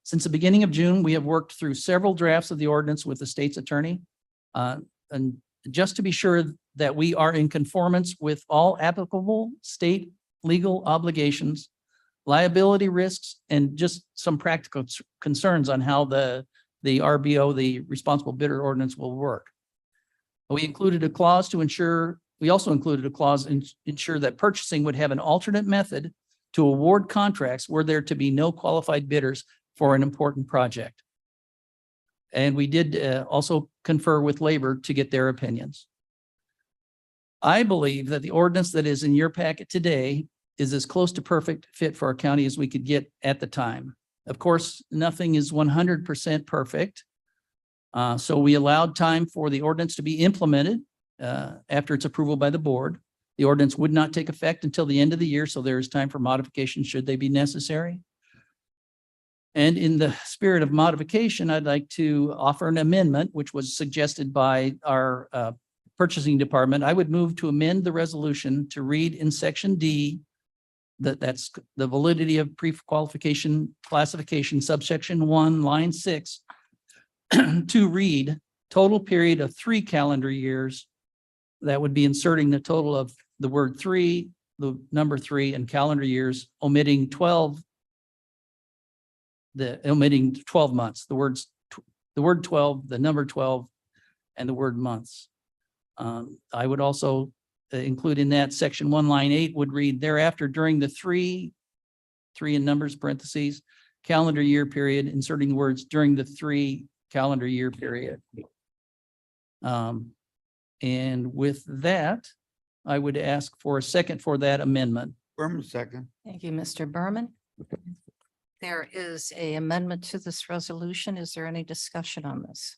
A: Since the beginning of June, we have worked through several drafts of the ordinance with the state's attorney. And just to be sure that we are in conformance with all applicable state legal obligations, liability risks, and just some practical concerns on how the RBO, the responsible bidder ordinance, will work. We included a clause to ensure, we also included a clause ensure that purchasing would have an alternate method to award contracts were there to be no qualified bidders for an important project. And we did also confer with labor to get their opinions. I believe that the ordinance that is in your packet today is as close to perfect fit for our county as we could get at the time. Of course, nothing is 100% perfect. So we allowed time for the ordinance to be implemented after its approval by the board. The ordinance would not take effect until the end of the year, so there is time for modification should they be necessary. And in the spirit of modification, I'd like to offer an amendment, which was suggested by our purchasing department. I would move to amend the resolution to read in section D, that's the validity of pre-qualification classification subsection 1, line 6, to read total period of 3 calendar years. That would be inserting the total of the word 3, the number 3, and calendar years, omitting 12 months, the word 12, the number 12, and the word months. I would also include in that section 1, line 8 would read thereafter during the three in numbers parentheses, calendar year period, inserting the words during the 3 calendar year period. And with that, I would ask for a second for that amendment.
M: Berman, second.
C: Thank you, Mr. Berman. There is a amendment to this resolution. Is there any discussion on this?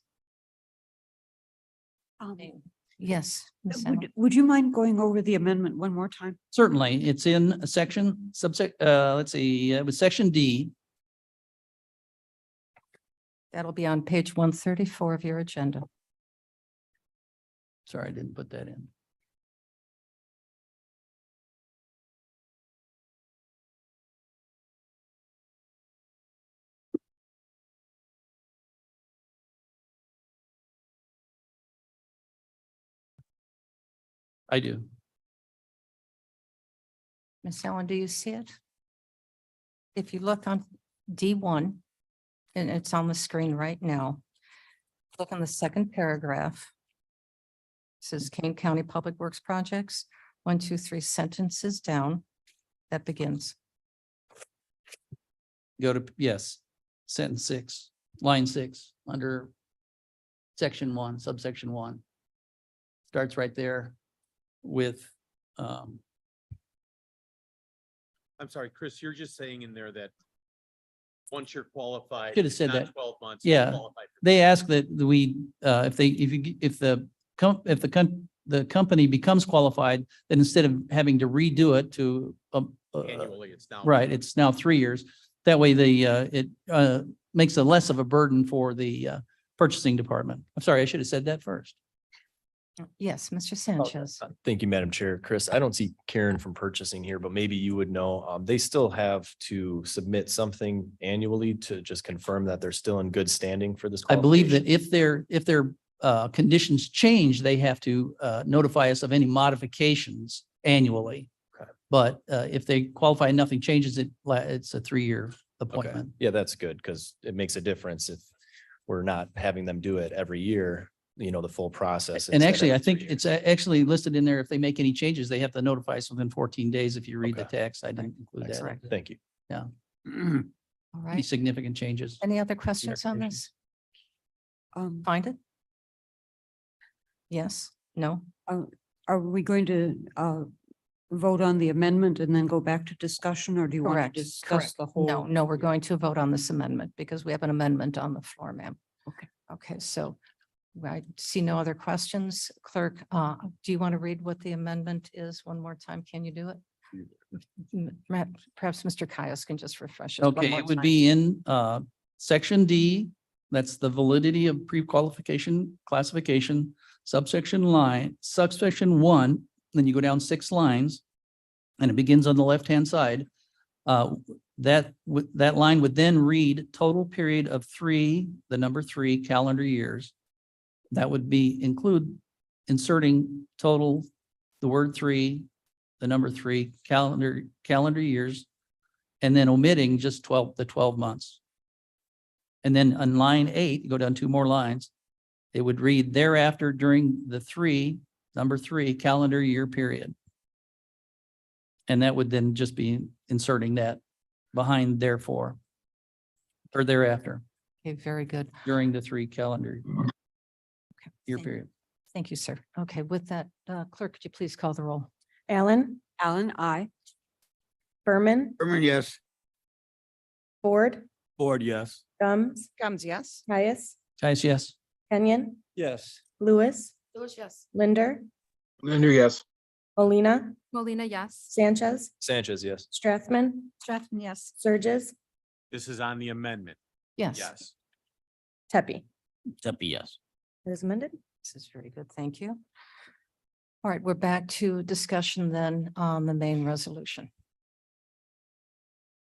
C: Yes. Ms. Allen.
J: Would you mind going over the amendment one more time?
A: Certainly, it's in a section, let's see, it was section D.
C: That'll be on page 134 of your agenda.
A: Sorry, I didn't put that in. I do.
C: Ms. Allen, do you see it? If you look on D1, and it's on the screen right now, look on the second paragraph. It says Kane County Public Works Projects, 1, 2, 3 sentences down. That begins.
A: Go to, yes, sentence 6, line 6, under section 1, subsection 1. Starts right there with,
L: I'm sorry, Chris, you're just saying in there that once you're qualified.
A: Should have
L: it's
A: said
L: not
A: that.
L: 12 months.
A: Yeah.
L: you're qualified for-
A: they ask that we, if the company becomes qualified, then instead of having to redo it to,
L: Annually, it's now.
A: right, it's now 3 years. That way it makes it less of a burden for the purchasing department. I'm sorry, I should have said that first.
C: Yes, Mr. Sanchez.
H: Thank you, Madam Chair. Chris, I don't see Karen from purchasing here, but maybe you would know, they still have to submit something annually to just confirm that they're still in good standing for this.
A: I believe that
H: qualification?
A: if their conditions change, they have to notify us of any modifications annually.
H: Okay.
A: But if they qualify and nothing changes, it's a 3-year
H: Okay.
A: appointment.
H: Yeah, that's good because it makes a difference if we're not having them do it every year, the full process.
A: And
H: instead
A: actually,
H: of
A: I think
H: 3 years.
A: it's actually listed in there. If they make any changes, they have to notify us within 14 days. If you read the
H: Okay.
A: text, I didn't include that.
H: Excellent. Thank you.
C: All
A: Any
C: right.
A: significant changes.
C: Any other questions on
A: Clarification.
C: this? Find it? Yes? No?
J: Are we going to vote on the amendment and then go back to discussion, or do you want
C: Correct.
J: to discuss
C: Correct.
J: the whole?
C: No, we're going to vote on this amendment because we have an amendment on the floor, ma'am.
J: Okay.
C: Okay, so I see no other questions. Clerk, do you want to read what the amendment is one more time? Can you do it? Perhaps Mr. Caius can just refresh us. one
A: Okay,
C: more
A: it would
C: time.
A: be in section D. That's the validity of pre-qualification classification, subsection 1, then you go down 6 lines. And it begins on the left-hand side. That line would then read total period of 3, the number 3 calendar years. That would be inserting total, the word 3, the number 3 calendar years, and then omitting just the 12 months. And then on line 8, you go down 2 more lines. It would read thereafter during the number 3 calendar year period. And that would then just be inserting that behind therefore or thereafter
C: Okay, very good.
A: during the 3 calendar
C: Okay,
A: year
C: thank-
A: period.
C: Thank you, sir. Okay, with that, clerk, could you please call the roll?
B: Allen,
J: Alan, I.
B: Berman,
M: Berman, yes.
B: Ford,
M: Ford, yes.
B: Gums,
J: Gums, yes.
B: Caius,
A: Guys, yes.
B: Kenyon,
M: Yes.
B: Lewis,
J: Lewis, yes.
B: Linder,
M: Linder, yes.
B: Molina,
J: Molina, yes.
B: Sanchez,
H: Sanchez, yes.
B: Strathman,
J: Strathman, yes.
B: Surges,
L: This is on the amendment.
C: Yes,
L: Yes.
B: Tepe.
G: Except yes.
B: It is amended.
C: this is very good. Thank you. All right, we're back to discussion then on the main resolution.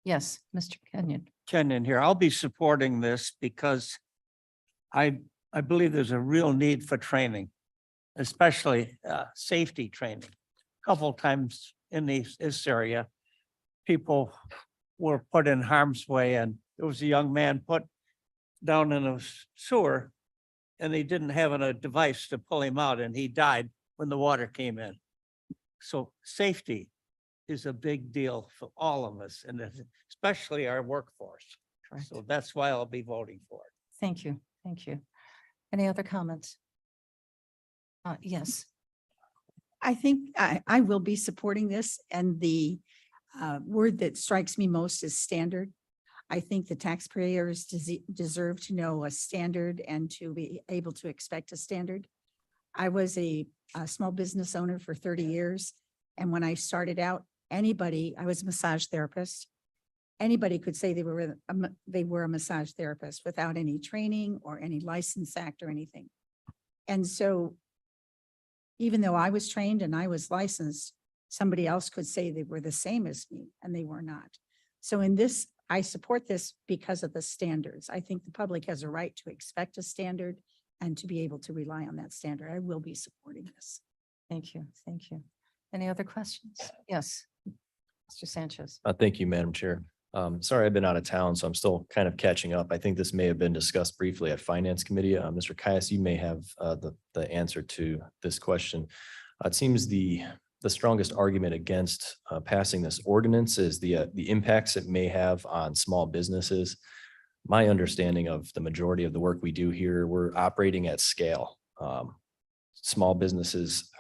C: Yes, Mr. Kenyon.
M: Kenyon here. I'll be supporting this because I believe there's a real need for training, especially safety training. Couple times in this area, people were put in harm's way, and there was a young man put down in a sewer, and they didn't have a device to pull him out, and he died when the water came in. So safety is a big deal for all of us, and especially our workforce.
C: Correct.
M: So that's why I'll be voting for it.
C: Thank you. Thank you. Any other comments? Yes,
O: I think I will be supporting this, and the word that strikes me most is standard. I think the taxpayers deserve to know a standard and to be able to expect a standard. I was a small business owner for 30 years. And when I started out, I was a massage therapist. Anybody could say they were a massage therapist without any training or any license act or anything. And so even though I was trained and I was licensed, somebody else could say they were the same as me, and they were not. So in this, I support this because of the standards. I think the public has a right to expect a standard and to be able to rely on that standard. I will be supporting this.
C: thank you. Thank you. Any other questions? Yes. Mr. Sanchez.
H: Thank you, Madam Chair. Sorry, I've been out of town, so I'm still kind of catching up. I think this may have been discussed briefly at Finance Committee. Mr. Caius, you may have the answer to this question. It seems the strongest argument against passing this ordinance is the impacts it may have on small businesses. My understanding of the majority of the work we do here, we're operating at scale. Small businesses,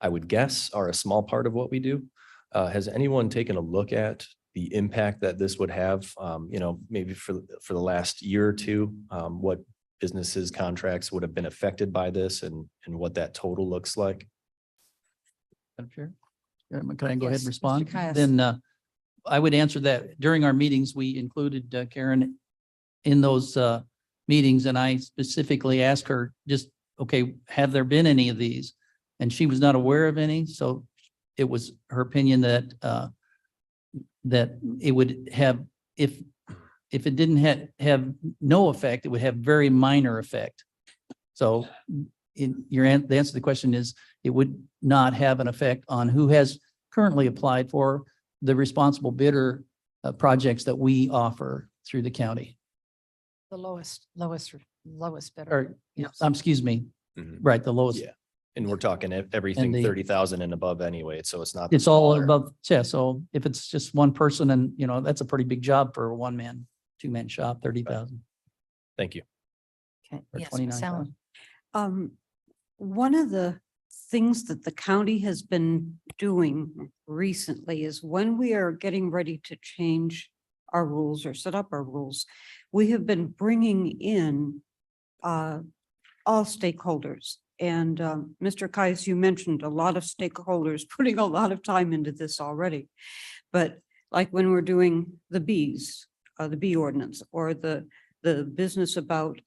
H: I would guess, are a small part of what we do. Has anyone taken a look at the impact that this would have, maybe for the last year or two, what businesses' contracts would have been affected by this and what that total looks like?
A: Madam Chair? Can I go ahead
C: Yes,
A: and
C: Mr.
A: respond?
C: Caius.
A: Then I would answer that. During our meetings, we included Karen in those meetings, and I specifically asked her, just, okay, have there been any of these? And she was not aware of any, so it was her opinion that that it would have, if it didn't have no effect, it would have very minor effect. So the answer to the question is, it would not have an effect on who has currently applied for the responsible bidder projects that we offer through the county.
C: The lowest bidder.
A: Or,
C: Yes.
A: excuse me,
H: Mhm.
A: right, the lowest.
H: Yeah. And we're talking everything
A: the-
H: 30,000 and above anyway, so it's not. the
A: It's all
H: smaller.
A: above, yeah, so if it's just one person and, that's a pretty big job for a one-man, two-man shop, 30,000
H: Thank you.
C: Okay,
A: or
C: yes, Ms.
A: 29,000.
C: Allen.
J: One of the things that the county has been doing recently is when we are getting ready to change our rules or set up our rules, we have been bringing in all stakeholders. And Mr. Caius, you mentioned a lot of stakeholders putting a lot of time into this already. But like when we're doing the bees, the bee ordinance, or the business about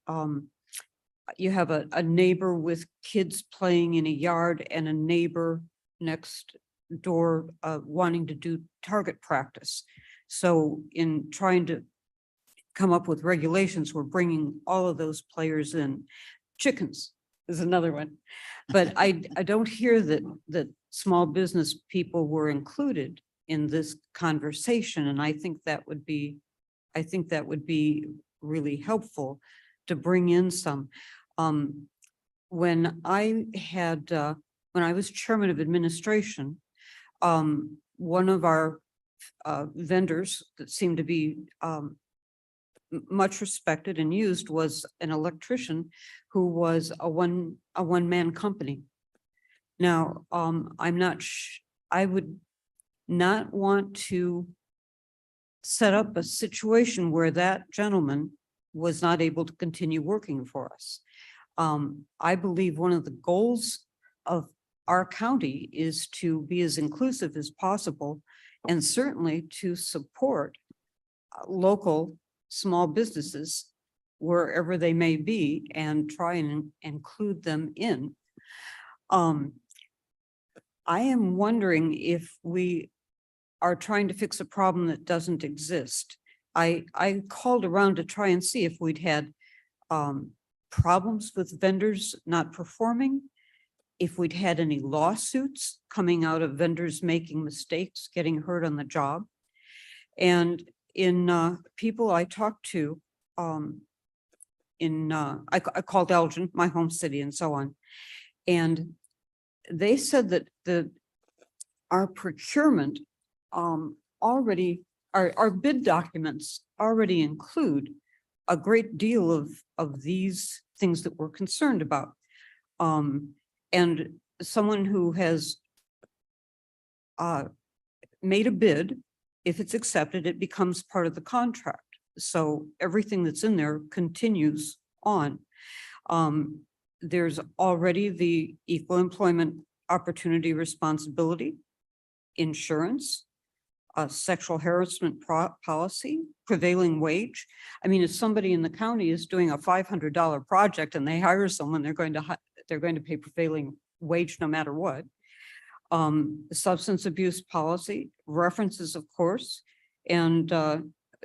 J: you have a neighbor with kids playing in a yard and a neighbor next door wanting to do target practice. So in trying to come up with regulations, we're bringing all of those players in. Chickens is another one. But I don't hear that small business people were included in this conversation. And I think that would be really helpful to bring in some. When I had, when I was chairman of administration, one of our vendors that seemed to be much respected and used was an electrician who was a one-man company. Now, I'm not, I would not want to set up a situation where that gentleman was not able to continue working for us. I believe one of the goals of our county is to be as inclusive as possible and certainly to support local small businesses wherever they may be and try and include them in. I am wondering if we are trying to fix a problem that doesn't exist. I called around to try and see if we'd had problems with vendors not performing, if we'd had any lawsuits coming out of vendors making mistakes, getting hurt on the job. And in people I talked to, I called Elgin, my home city, and so on. And they said that our procurement already, our bid documents already include a great deal of these things that we're concerned about. And someone who has made a bid, if it's accepted, it becomes part of the contract. So everything that's in there continues on. There's already the equal employment opportunity responsibility, insurance, sexual harassment policy, prevailing wage. I mean, if somebody in the county is doing a $500 project and they hire someone, they're going to pay prevailing wage no matter what. Substance abuse policy, references, of course, and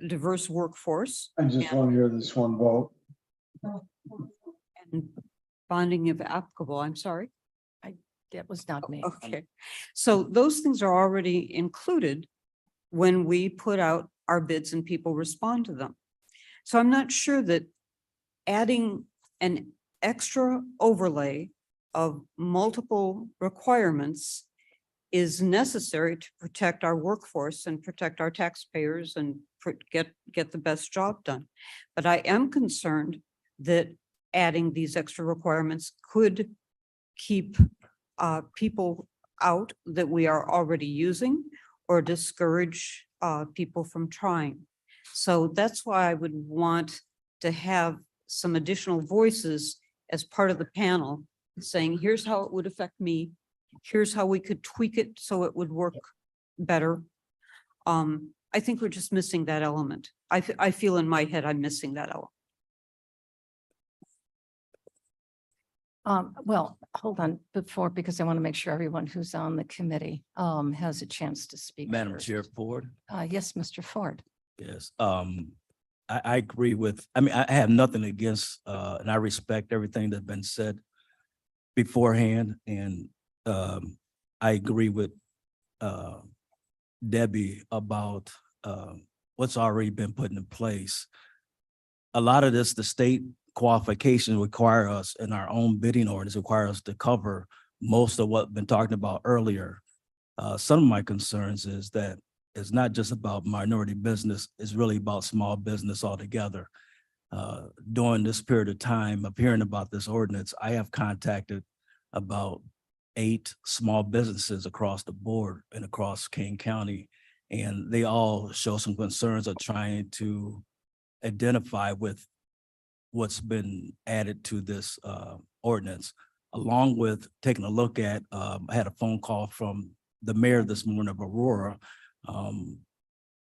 J: diverse workforce.
P: I just want to hear this one vote.
J: And bonding if applicable, I'm sorry.
C: That was not me.
J: Okay, so those things are already included when we put out our bids and people respond to them. So I'm not sure that adding an extra overlay of multiple requirements is necessary to protect our workforce and protect our taxpayers and get the best job done. But I am concerned that adding these extra requirements could keep people out that we are already using or discourage people from trying. So that's why I would want to have some additional voices as part of the panel saying, here's how it would affect me. Here's how we could tweak it so it would work better. I think we're just missing that element. I feel in my head I'm missing that element.
C: Well, hold on because I want to make sure everyone who's on the committee has a chance to speak.
Q: Madam
C: first.
Q: Chair Ford.
C: Yes, Mr. Ford.
Q: Yes, I agree with, I mean, I have nothing against, and I respect everything that's been said beforehand. And I agree with Debbie about what's already been put in place. A lot of this, the state qualifications require us in our own bidding orders, require us to cover most of what been talking about earlier. Some of my concerns is that it's not just about minority business, it's really about small business altogether. During this period of time of hearing about this ordinance, I have contacted about 8 small businesses across the board and across King County, and they all show some concerns of trying to identify with what's been added to this ordinance, along with taking a look at, I had a phone call from the mayor this morning of Aurora,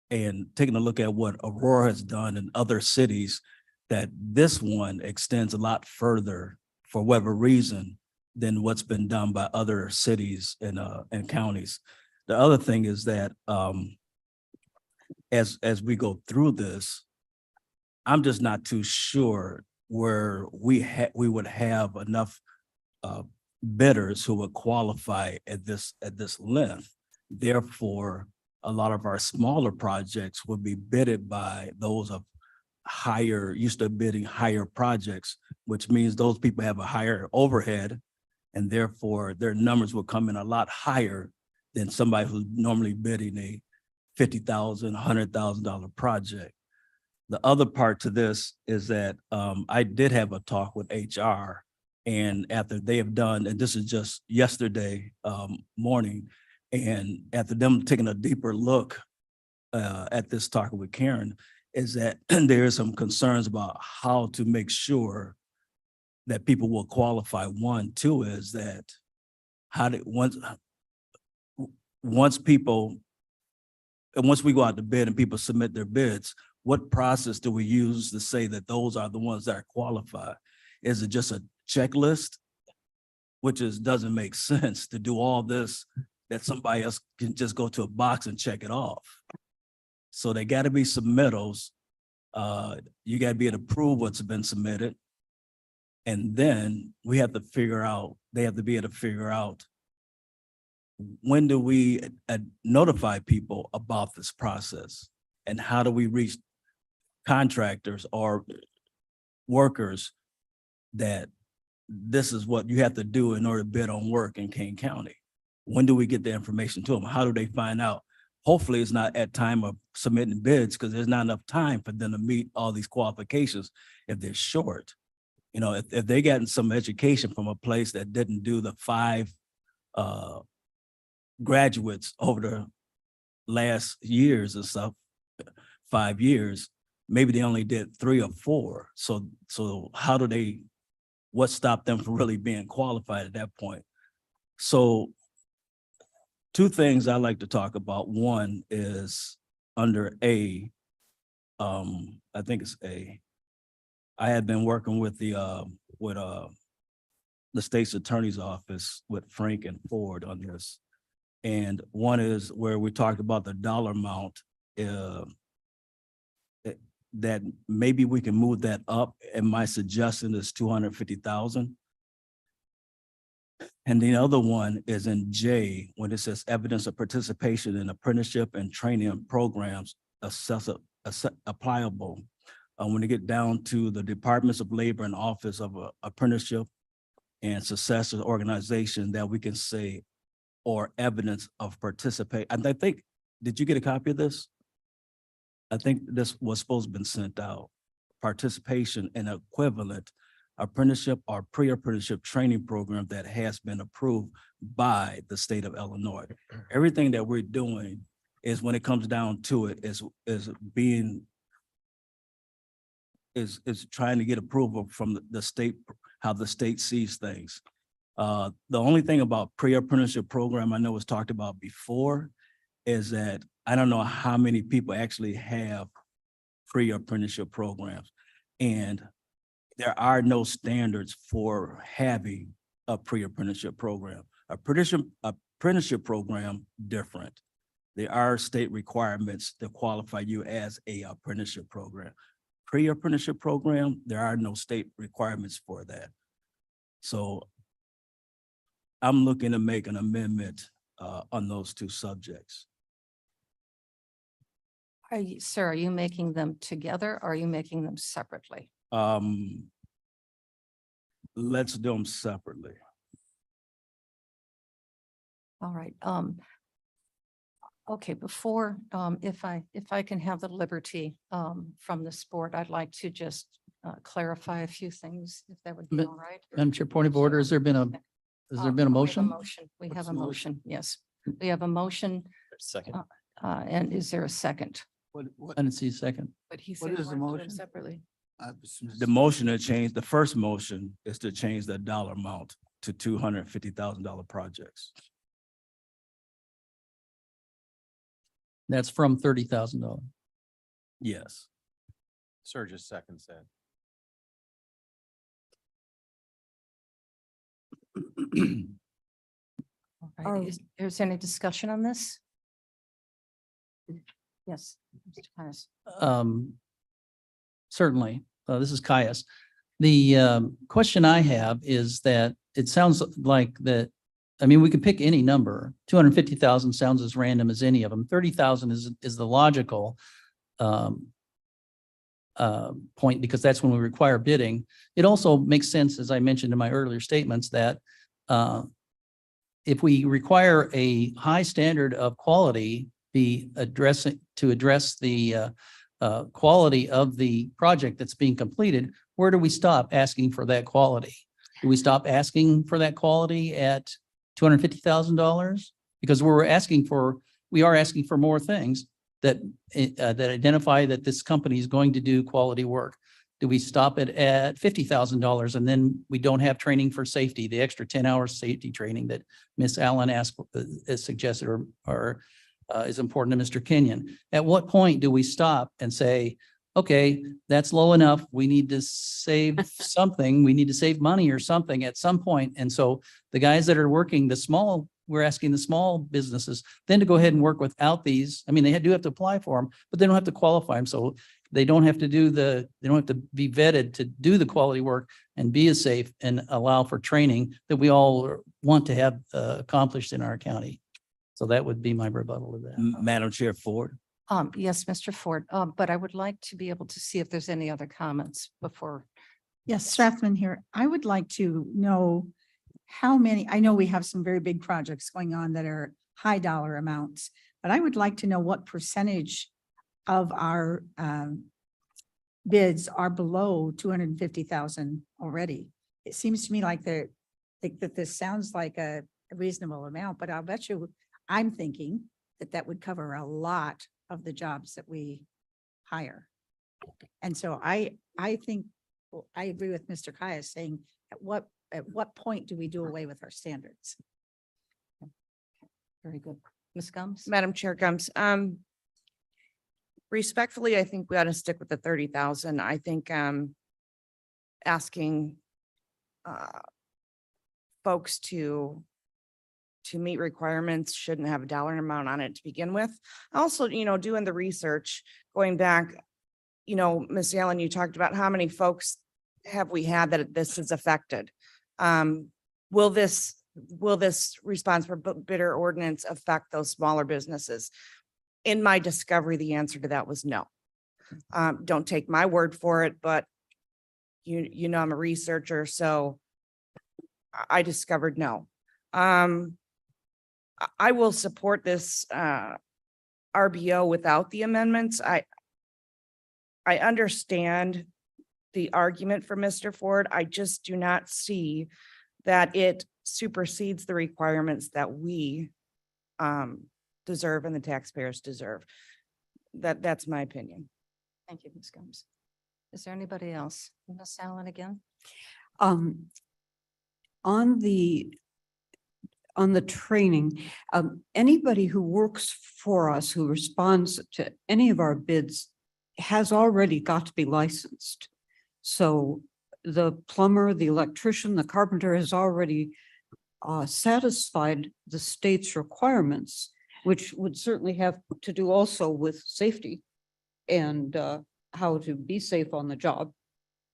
Q: and taking a look at what Aurora has done in other cities, that this one extends a lot further for whatever reason than what's been done by other cities and counties. The other thing is that as we go through this, I'm just not too sure where we would have enough bidders who would qualify at this length. Therefore, a lot of our smaller projects would be bidded by those of used to bidding higher projects, which means those people have a higher overhead. And therefore their numbers will come in a lot higher than somebody who's normally bidding a $50,000, $100,000 project. The other part to this is that I did have a talk with HR, and after they have done, and this is just yesterday morning, and after them taking a deeper look at this talk with Karen, is that there are some concerns about how to make sure that people will qualify. One, two is that once we go out to bid and people submit their bids, what process do we use to say that those are the ones that are qualified? Is it just a checklist? Which doesn't make sense to do all this, that somebody else can just go to a box and check it off. So they gotta be submittals. You gotta be able to prove what's been submitted. And then they have to be able to figure out, when do we notify people about this process? And how do we reach contractors or workers that this is what you have to do in order to bid on work in Kane County? When do we get the information to them? How do they find out? Hopefully it's not at time of submitting bids, because there's not enough time for them to meet all these qualifications if they're short. You know, if they gotten some education from a place that didn't do the 5 graduates over the last years and stuff, 5 years, maybe they only did 3 or 4. So what stopped them from really being qualified at that point? So 2 things I like to talk about. One is under A, I think it's A. I had been working with the state's attorney's office with Frank and Ford on this. And one is where we talked about the dollar amount, that maybe we can move that up. And my suggestion is 250,000. And the other one is in J, when it says evidence of participation in apprenticeship and training programs applicable. When you get down to the Departments of Labor and Office of Apprenticeship and Successor Organization, that we can say, or evidence of participate. And I think, did you get a copy of this? I think this was supposed to have been sent out. Participation in equivalent apprenticeship or pre-apprenticeship training program that has been approved by the state of Illinois. Everything that we're doing is, when it comes down to it, is trying to get approval from the state, how the state sees things. The only thing about pre-apprenticeship program I know was talked about before is that I don't know how many people actually have pre-apprenticeship programs. And there are no standards for having a pre-apprenticeship program. Apprenticeship program, different. There are state requirements to qualify you as a apprenticeship program. Pre-apprenticeship program, there are no state requirements for that. So I'm looking to make an amendment on those 2 subjects.
C: Sir, are you making them together or are you making them separately?
Q: Let's do them separately.
C: All right. Okay, before, if I can have the liberty from this board, I'd like to just clarify a few things, if that would be all right.
A: Madam Chair, point of order, has there been a motion?
C: We have a motion, yes. We have a motion,
H: Second.
C: and is there a second?
A: I didn't see a second.
C: But he
M: What is the motion?
C: separately.
Q: The motion to change, the first motion is to change the dollar amount to $250,000 projects.
A: That's from $30,000.
Q: Yes.
L: Sir, just seconds that.
C: All right, is any discussion on this? Yes. Mr. Caius.
A: Certainly. This is Caius. The question I have is that it sounds like that, I mean, we could pick any number. 250,000 sounds as random as any of them. 30,000 is the logical point, because that's when we require bidding. It also makes sense, as I mentioned in my earlier statements, that if we require a high standard of quality to address the quality of the project that's being completed, where do we stop asking for that quality? Do we stop asking for that quality at $250,000? Because we are asking for more things that identify that this company is going to do quality work. Do we stop it at $50,000 and then we don't have training for safety, the extra 10 hours safety training that Ms. Allen suggested or is important to Mr. Kenyon? At what point do we stop and say, okay, that's low enough. We need to save something. We need to save money or something at some point. And so the guys that are working we're asking the small businesses then to go ahead and work without these. I mean, they do have to apply for them, but they don't have to qualify them. So they don't have to they don't have to be vetted to do the quality work and be as safe and allow for training that we all want to have accomplished in our county. So that would be my rebuttal to that.
Q: Madam Chair Ford.
C: Yes, Mr. Ford, but I would like to be able to see if there's any other comments before.
O: Yes, Strathman here. I would like to know how many, I know we have some very big projects going on that are high dollar amounts, but I would like to know what percentage of our bids are below 250,000 already. It seems to me like that this sounds like a reasonable amount, but I'll bet you, I'm thinking that would cover a lot of the jobs that we hire. And so I think, well, I agree with Mr. Kaya saying, at what point do we do away with our standards?
C: Very good. Ms. Gums?
R: Madam Chair Gums, respectfully, I think we ought to stick with the 30,000. I think asking folks to meet requirements shouldn't have a dollar amount on it to begin with. Also, doing the research, going back, Ms. Allen, you talked about how many folks have we had that this has affected. Will this response for bidder ordinance affect those smaller businesses? In my discovery, the answer to that was no. Don't take my word for it, but I'm a researcher, so I discovered no. I will support this RBO without the amendments. I understand the argument for Mr. Ford. I just do not see that it supersedes the requirements that we deserve and the taxpayers deserve. That's my opinion.
C: Thank you, Ms. Gums. Is there anybody else? Ms. Allen again?
J: On the training, anybody who works for us, who responds to any of our bids has already got to be licensed. So the plumber, the electrician, the carpenter has already satisfied the state's requirements, which would certainly have to do also with safety and how to be safe on the job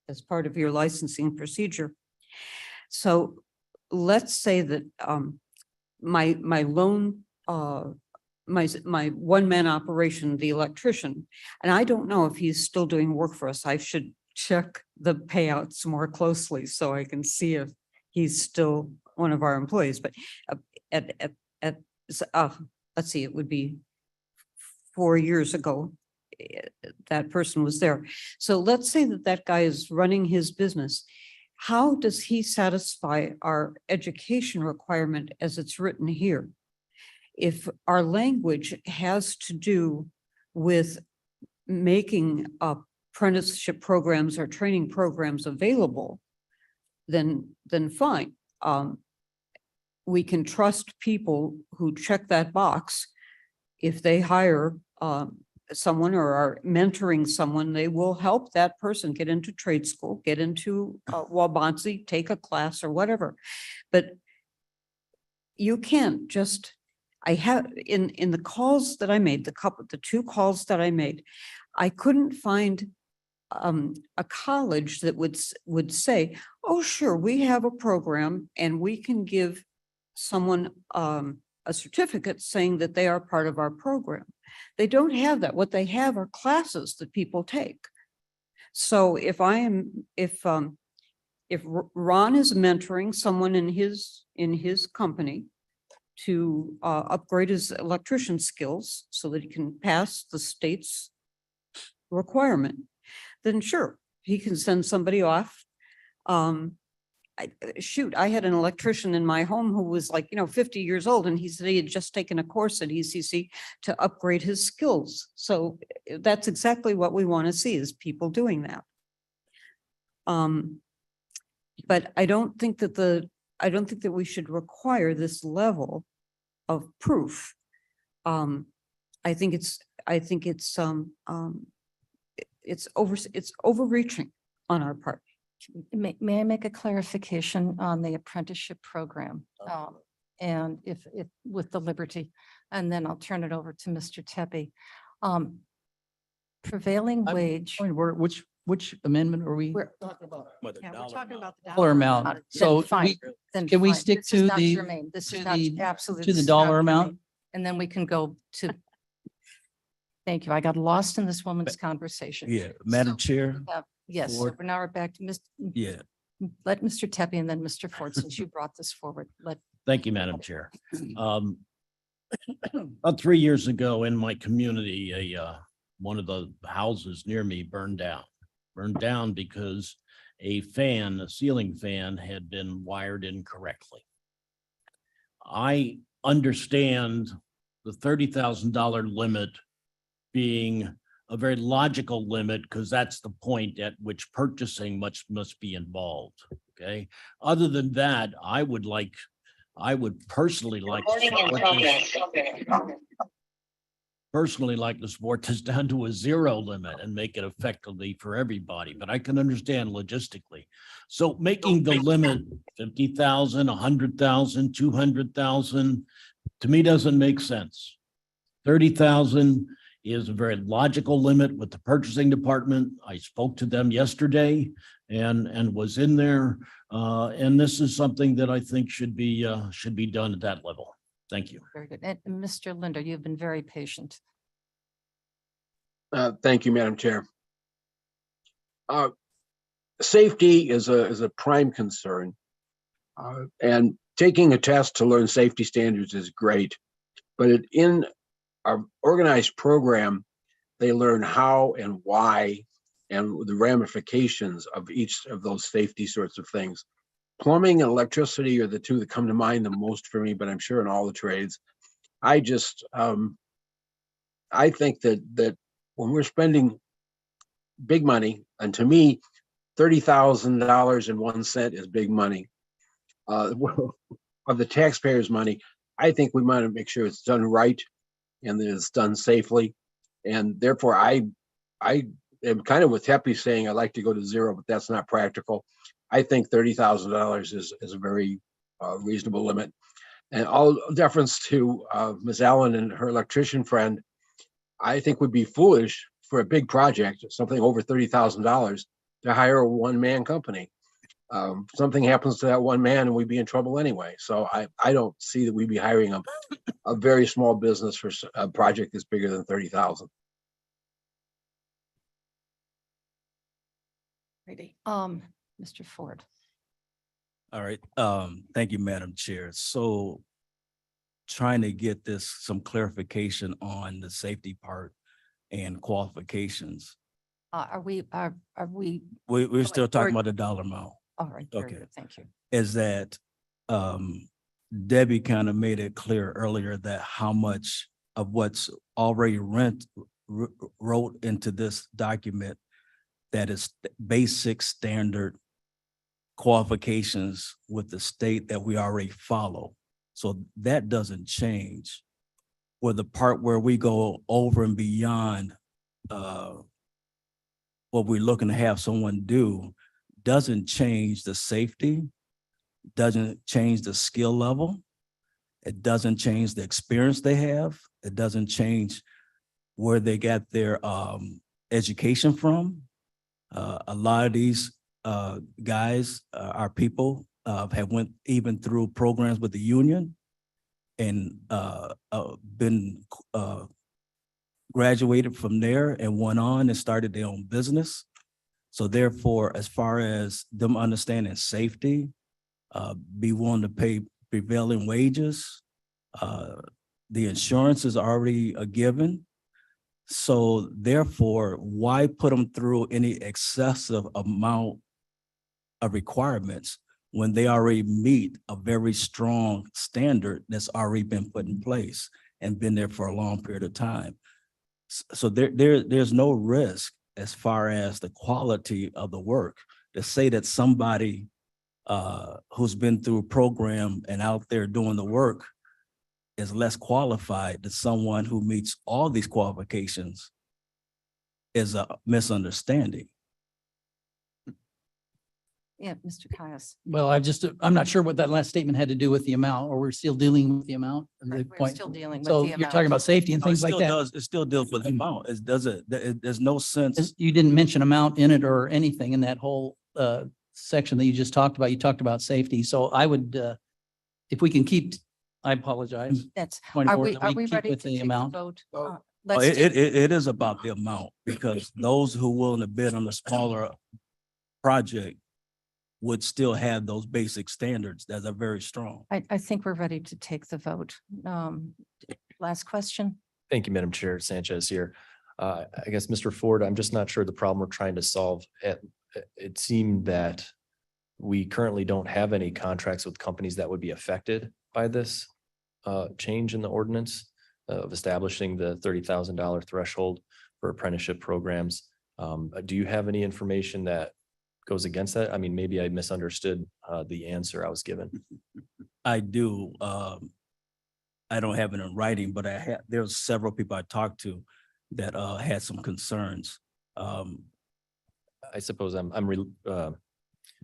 J: as part of your licensing procedure. So let's say that my one-man operation, the electrician, and I don't know if he's still doing work for us. I should check the payouts more closely so I can see if he's still one of our employees. But let's see, it would be 4 years ago that person was there. So let's say that guy is running his business. How does he satisfy our education requirement as it's written here? If our language has to do with making apprenticeship programs or training programs available, then fine. We can trust people who check that box. If they hire someone or are mentoring someone, they will help that person get into trade school, get into Waubonsie, take a class or whatever. But you can't just, I have in the calls that I made, the 2 calls that I made, I couldn't find a college that would say, oh, sure, we have a program and we can give someone a certificate saying that they are part of our program. They don't have that. What they have are classes that people take. So if Ron is mentoring someone in his company to upgrade his electrician skills so that he can pass the state's requirement, then sure, he can send somebody off. I had an electrician in my home who was like, 50 years old, and he said he had just taken a course at ECC to upgrade his skills. So that's exactly what we want to see, is people doing that. But I don't think that we should require this level of proof. I think it's overreaching on our part.
C: May I make a clarification on the apprenticeship program? And if with the Liberty, and then I'll turn it over to Mr. Tepe. Prevailing wage.
A: Which amendment are we?
C: We're
D: Yeah, we're talking about the
A: Dollar amount.
C: Then
A: So
C: fine, then
A: can we
C: fine.
A: stick
C: This is
A: to
C: not
A: the,
C: germane. This
A: to
C: is not
A: the,
C: absolute.
A: to the
C: this is not
A: dollar amount?
C: germane. And then we can go to. Thank you. I got lost in this woman's conversation.
Q: Yeah, Madam Chair.
C: Yes, so
Q: Ford.
C: now we're back to Mr.
Q: Yeah,
C: Let Mr. Tepe and then Mr. Ford, since you brought this forward.
G: Thank you, Madam Chair. About 3 years ago in my community, one of the houses near me burned down because a ceiling fan had been wired incorrectly. I understand the $30,000 limit being a very logical limit, because that's the point at which purchasing must be involved. Okay. Other than that, I would personally like to support this down to a zero limit and make it effectively for everybody, but I can understand logistically. So making the limit 50,000, 100,000, 200,000, to me doesn't make sense. 30,000 is a very logical limit with the purchasing department. I spoke to them yesterday and was in there. And this is something that I think should be done at that level. Thank you.
C: Very good. And Mr. Linder, you've been very patient.
P: Thank you, Madam Chair. Safety is a prime concern. And taking a test to learn safety standards is great, but in our organized program, they learn how and why and the ramifications of each of those safety sorts of things. Plumbing and electricity are the two that come to mind the most for me, but I'm sure in all the trades. I just, I think that when we're spending big money, and to me, $30,000.01 is big money, of the taxpayers' money, I think we want to make sure it's done right and that it's done safely. And therefore, I am kind of with Tepe saying I'd like to go to zero, but that's not practical. I think $30,000 is a very reasonable limit. And all deference to Ms. Allen and her electrician friend, I think would be foolish for a big project, something over $30,000, to hire a one-man company. Something happens to that one man and we'd be in trouble anyway. So I don't see that we'd be hiring a very small business for a project that's bigger than 30,000.
C: Mr. Ford.
Q: all right. Thank you, Madam Chair. So trying to get some clarification on the safety part and qualifications.
C: Are we?
Q: We're still talking
C: we're-
Q: about the dollar amount.
C: All right, very
Q: Okay.
C: good. Thank you.
Q: Is that Debbie kind of made it clear earlier that how much of what's already wrote into this document that is basic standard qualifications with the state that we already follow. So that doesn't change. Where the part where we go over and beyond what we're looking to have someone do doesn't change the safety, doesn't change the skill level. It doesn't change the experience they have. It doesn't change where they got their education from. A lot of these guys, our people, have went even through programs with the union and been graduated from there and went on and started their own business. So therefore, as far as them understanding safety, be willing to pay prevailing wages, the insurance is already a given. So therefore, why put them through any excessive amount of requirements when they already meet a very strong standard that's already been put in place and been there for a long period of time? So there's no risk as far as the quality of the work. To say that somebody who's been through a program and out there doing the work is less qualified than someone who meets all these qualifications is a misunderstanding.
C: Yeah, Mr. Caius.
A: Well, I'm not sure what that last statement had to do with the amount, or we're still dealing with the amount. of the
C: Correct, we're
A: point.
C: still dealing with
A: So
C: the
A: you're talking
C: amount.
A: about safety and
Q: No, it
A: things like
Q: still
A: that.
Q: does, it still deals with the amount. It doesn't, there's no sense.
A: You didn't mention amount in it or anything in that whole section that you just talked about. You talked about safety. So I would, if we can keep, I apologize.
C: That's,
A: Point
C: are
A: of order,
C: we,
A: that
C: are we
A: keep
C: ready to
A: with the
C: take the
A: amount.
C: vote?
Q: Oh,
C: Let's
Q: It,
C: do-
Q: it is about the amount, because those who willing to bid on the smaller project would still have those basic standards that are very strong.
C: I think we're ready to take the vote. Last question.
H: Thank you, Madam Chair. Sanchez here. I guess, Mr. Ford, I'm just not sure the problem we're trying to solve. It seemed that we currently don't have any contracts with companies that would be affected by this change in the ordinance of establishing the $30,000 threshold for apprenticeship programs. Do you have any information that goes against that? I mean, maybe I misunderstood the answer I was given.
Q: I do. I don't have it in writing, but there's several people I talked to that had some concerns.
H: I suppose I'm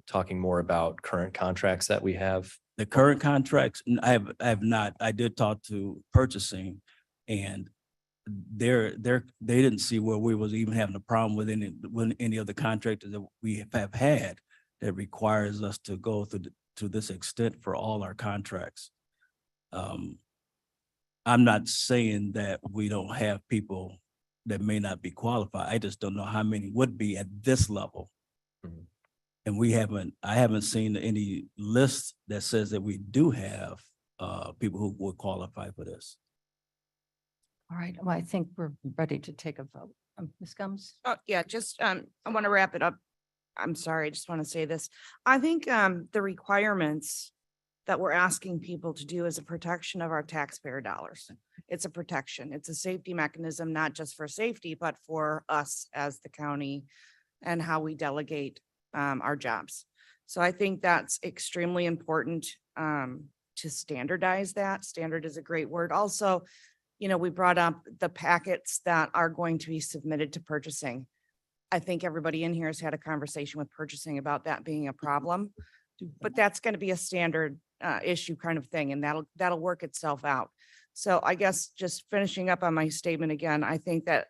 H: talking more about current contracts that we have.
Q: The current contracts, I have not. I did talk to purchasing, and they didn't see where we was even having a problem with any of the contractors that we have had that requires us to go to this extent for all our contracts. I'm not saying that we don't have people that may not be qualified. I just don't know how many would be at this level.
H: Mhm.
Q: And I haven't seen any list that says that we do have people who would qualify for this.
C: All right, well, I think we're ready to take a vote. Ms. Gums?
R: Oh, yeah, just, I want to wrap it up. I'm sorry, I just want to say this. I think, the requirements that we're asking people to do is a protection of our taxpayer dollars. It's a protection. It's a safety mechanism, not just for safety, but for us as the county and how we delegate, our jobs. So I think that's extremely important, to standardize that. Standard is a great word. Also, you know, we brought up the packets that are going to be submitted to purchasing. I think everybody in here has had a conversation with purchasing about that being a problem, but that's going to be a standard issue kind of thing, and that'll work itself out. So I guess just finishing up on my statement again, I think that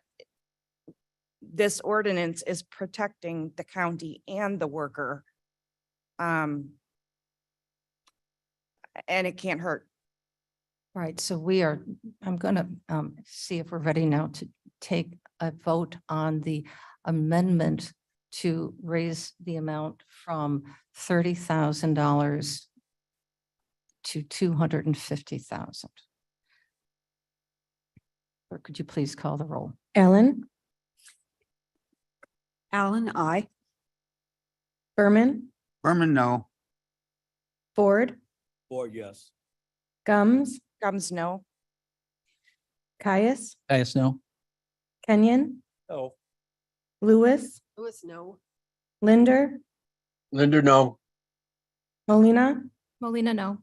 R: this ordinance is protecting the county and the worker. And it can't hurt.
C: Right, so I'm gonna see if we're ready now to take a vote on the amendment to raise the amount from $30,000 to $250,000. Or could you please call the roll?
B: Allen,
J: Alan, I.
B: Berman,
M: Berman, no.
B: Ford,
Q: Or yes.
B: Gums,
R: Gums, no.
B: Caius,
A: Caius, no.
B: Kenyon,
Q: No.
B: Lewis,
O: Lewis, no.
B: Linder,
P: Linder, no.
B: Molina,
O: Molina, no.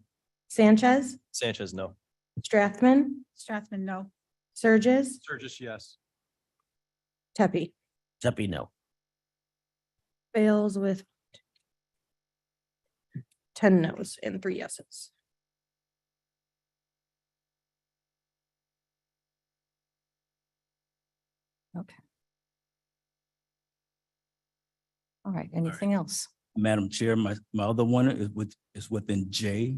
B: Sanchez,
H: Sanchez, no.
B: Strathman,
O: Strathman, no.
B: Surges,
L: Sturgis, yes.
B: Tepe.
G: Zeppy, no.
B: Fails with 10 noes and 3 yeses.
C: Okay. All right, anything else?
Q: Madam Chair, my other one is within J.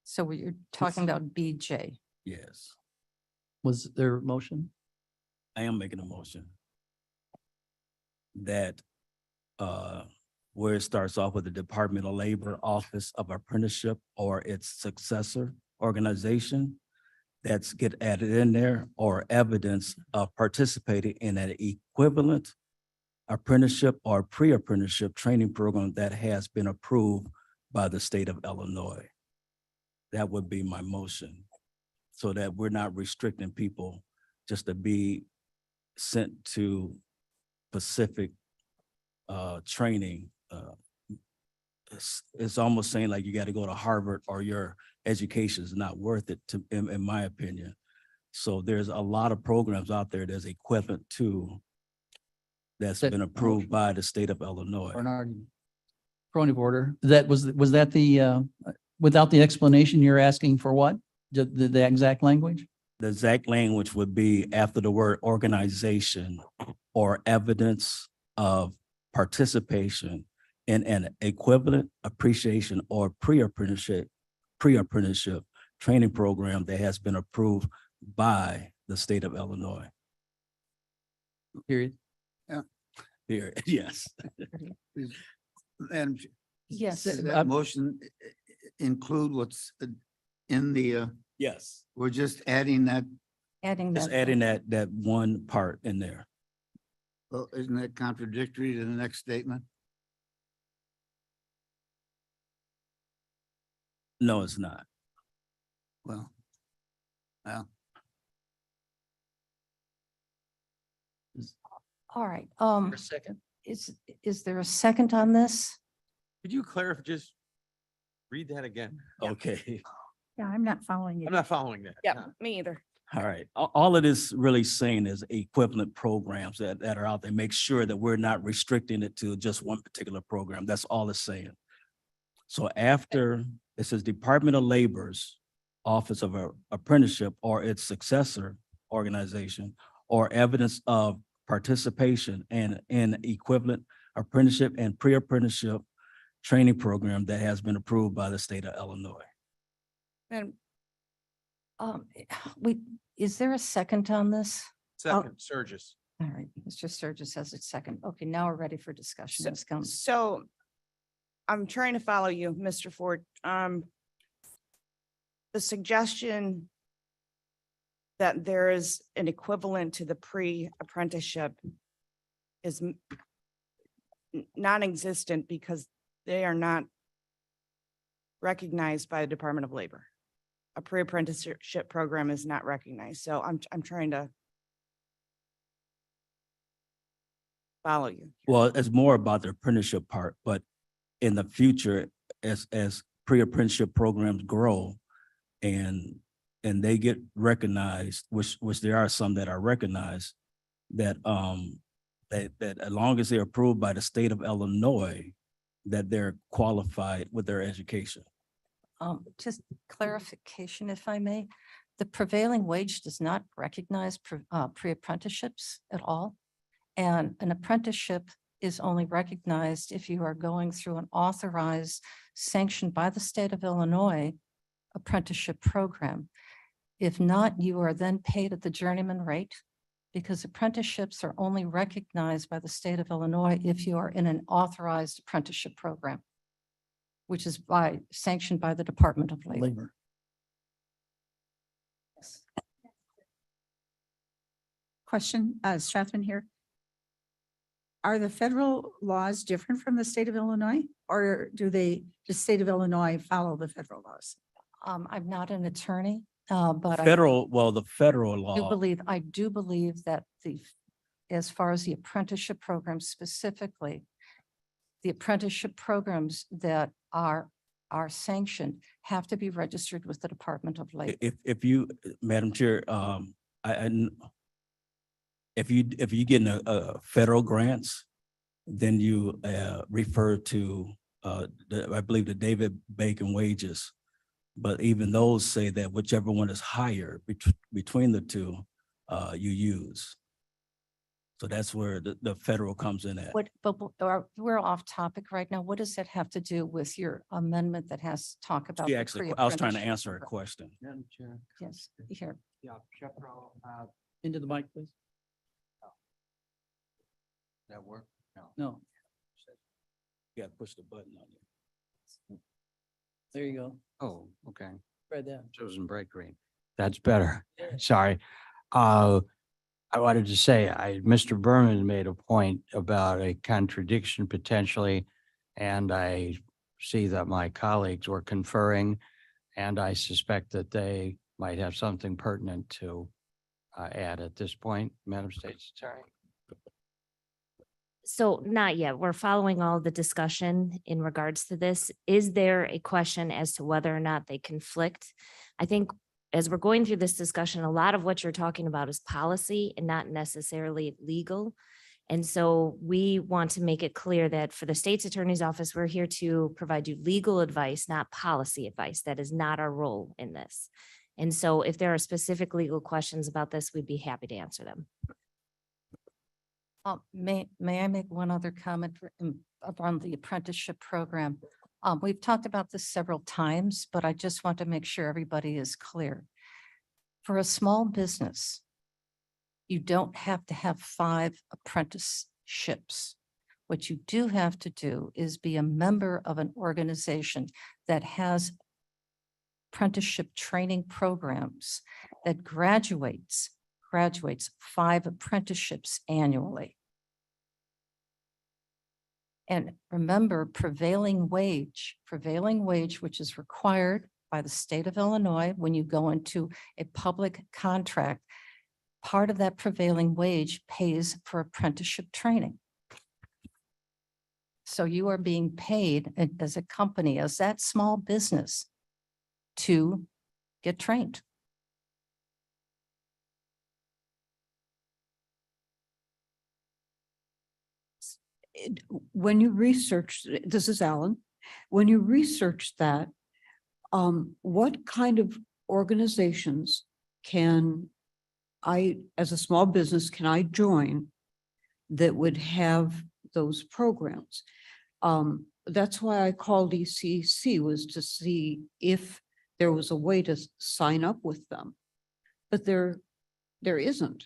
C: So you're talking about BJ.
Q: Yes,
A: Was there a motion?
Q: I am making a motion. that where it starts off with the Department of Labor Office of Apprenticeship or its successor organization, that's get added in there, or evidence of participating in an equivalent apprenticeship or pre-apprenticeship training program that has been approved by the state of Illinois. That would be my motion, so that we're not restricting people just to be sent to specific training. It's almost saying like you got to go to Harvard or your education is not worth it, in my opinion. So there's a lot of programs out there that's equivalent to that's
A: That-
Q: been approved by the state of Illinois.
A: Bernard. Point of order. That was that the, without the explanation, you're asking for what? The exact language?
Q: The exact language would be after the word organization or evidence of participation in an equivalent appreciation or pre-apprenticeship training program that has been approved by the state of Illinois.
A: Period.
Q: Here, yes.
E: And
C: Yes.
E: that motion include what's in the,
Q: Yes.
E: we're just adding that,
C: Adding
Q: Just
C: that.
Q: adding that one part in there.
E: well, isn't that contradictory to the next statement?
Q: No, it's not.
E: Well, well,
C: All right.
A: For a second.
C: Is there a second on this?
L: Could you clarify, just read that again?
Q: Okay.
O: Yeah, I'm not following you.
L: I'm not following that.
R: Yeah, me either.
Q: All right. All it is really saying is equivalent programs that are out there. Make sure that we're not restricting it to just one particular program. That's all it's saying. So after it says Department of Labor's Office of Apprenticeship or its successor organization, or evidence of participation in equivalent apprenticeship and pre-apprenticeship training program that has been approved by the state of Illinois.
R: And
C: Is there a second on this?
L: Second, Sturgis.
C: All right, Mr. Sturgis has a second. Okay, now we're ready for discussion. Ms. Combs.
R: so I'm trying to follow you, Mr. Ford. The suggestion that there is an equivalent to the pre-apprenticeship is non-existent because they are not recognized by the Department of Labor. A pre-apprenticeship program is not recognized. So I'm trying to follow you.
Q: Well, it's more about the apprenticeship part, but in the future, as pre-apprenticeship programs grow and they get recognized, which there are some that are recognized, that that as long as they're approved by the state of Illinois, that they're qualified with their education.
C: Just clarification, if I may. The prevailing wage does not recognize pre-apprenticeships at all. And an apprenticeship is only recognized if you are going through an authorized, sanctioned by the state of Illinois apprenticeship program. If not, you are then paid at the journeyman rate, because apprenticeships are only recognized by the state of Illinois if you are in an authorized apprenticeship program, which is sanctioned by the Department of Labor.
O: Question, Strathman here. Are the federal laws different from the state of Illinois, or do the state of Illinois follow the federal laws?
C: I'm not an attorney, but I
Q: The federal law,
C: I do believe that as far as the apprenticeship program specifically, the apprenticeship programs that are sanctioned have to be registered with the Department of Labor.
Q: if you, Madam Chair, if you get a federal grants, then you refer to I believe the David Bacon wages. But even those say that whichever one is higher between the two, you use. So that's where the federal comes in at.
C: We're off topic right now. What does that have to do with your amendment that has to talk about?
Q: She
C: the
Q: actually, I was trying to
C: pre-apprenticeship
Q: answer a
C: program?
Q: question.
F: Madam Chair.
C: Yes, here.
F: Yeah, Shepro,
A: Into the mic, please.
F: that work?
A: No,
Q: You gotta push the button on you.
A: there you go.
Q: Oh, okay.
A: Read that.
Q: Chosen bright green. That's better. Sorry. I wanted to say, Mr. Berman made a point about a contradiction potentially. And I see that my colleagues were conferring, and I suspect that they might have something pertinent to add at this point, Madam State's Attorney.
S: So not yet. We're following all the discussion in regards to this. Is there a question as to whether or not they conflict? I think as we're going through this discussion, a lot of what you're talking about is policy and not necessarily legal. And so we want to make it clear that for the state's attorney's office, we're here to provide you legal advice, not policy advice. That is not our role in this. And so if there are specific legal questions about this, we'd be happy to answer them.
C: May I make one other comment on the apprenticeship program? We've talked about this several times, but I just want to make sure everybody is clear. For a small business, you don't have to have 5 apprenticeships. What you do have to do is be a member of an organization that has apprenticeship training programs that graduates 5 apprenticeships annually. And remember, prevailing wage, which is required by the state of Illinois when you go into a public contract, part of that prevailing wage pays for apprenticeship training. So you are being paid as a company, as that small business, to get trained.
J: When you research, this is Alan, when you research that, what kind of organizations can I, as a small business, can I join that would have those programs? That's why I called ECC, was to see if there was a way to sign up with them. But there isn't.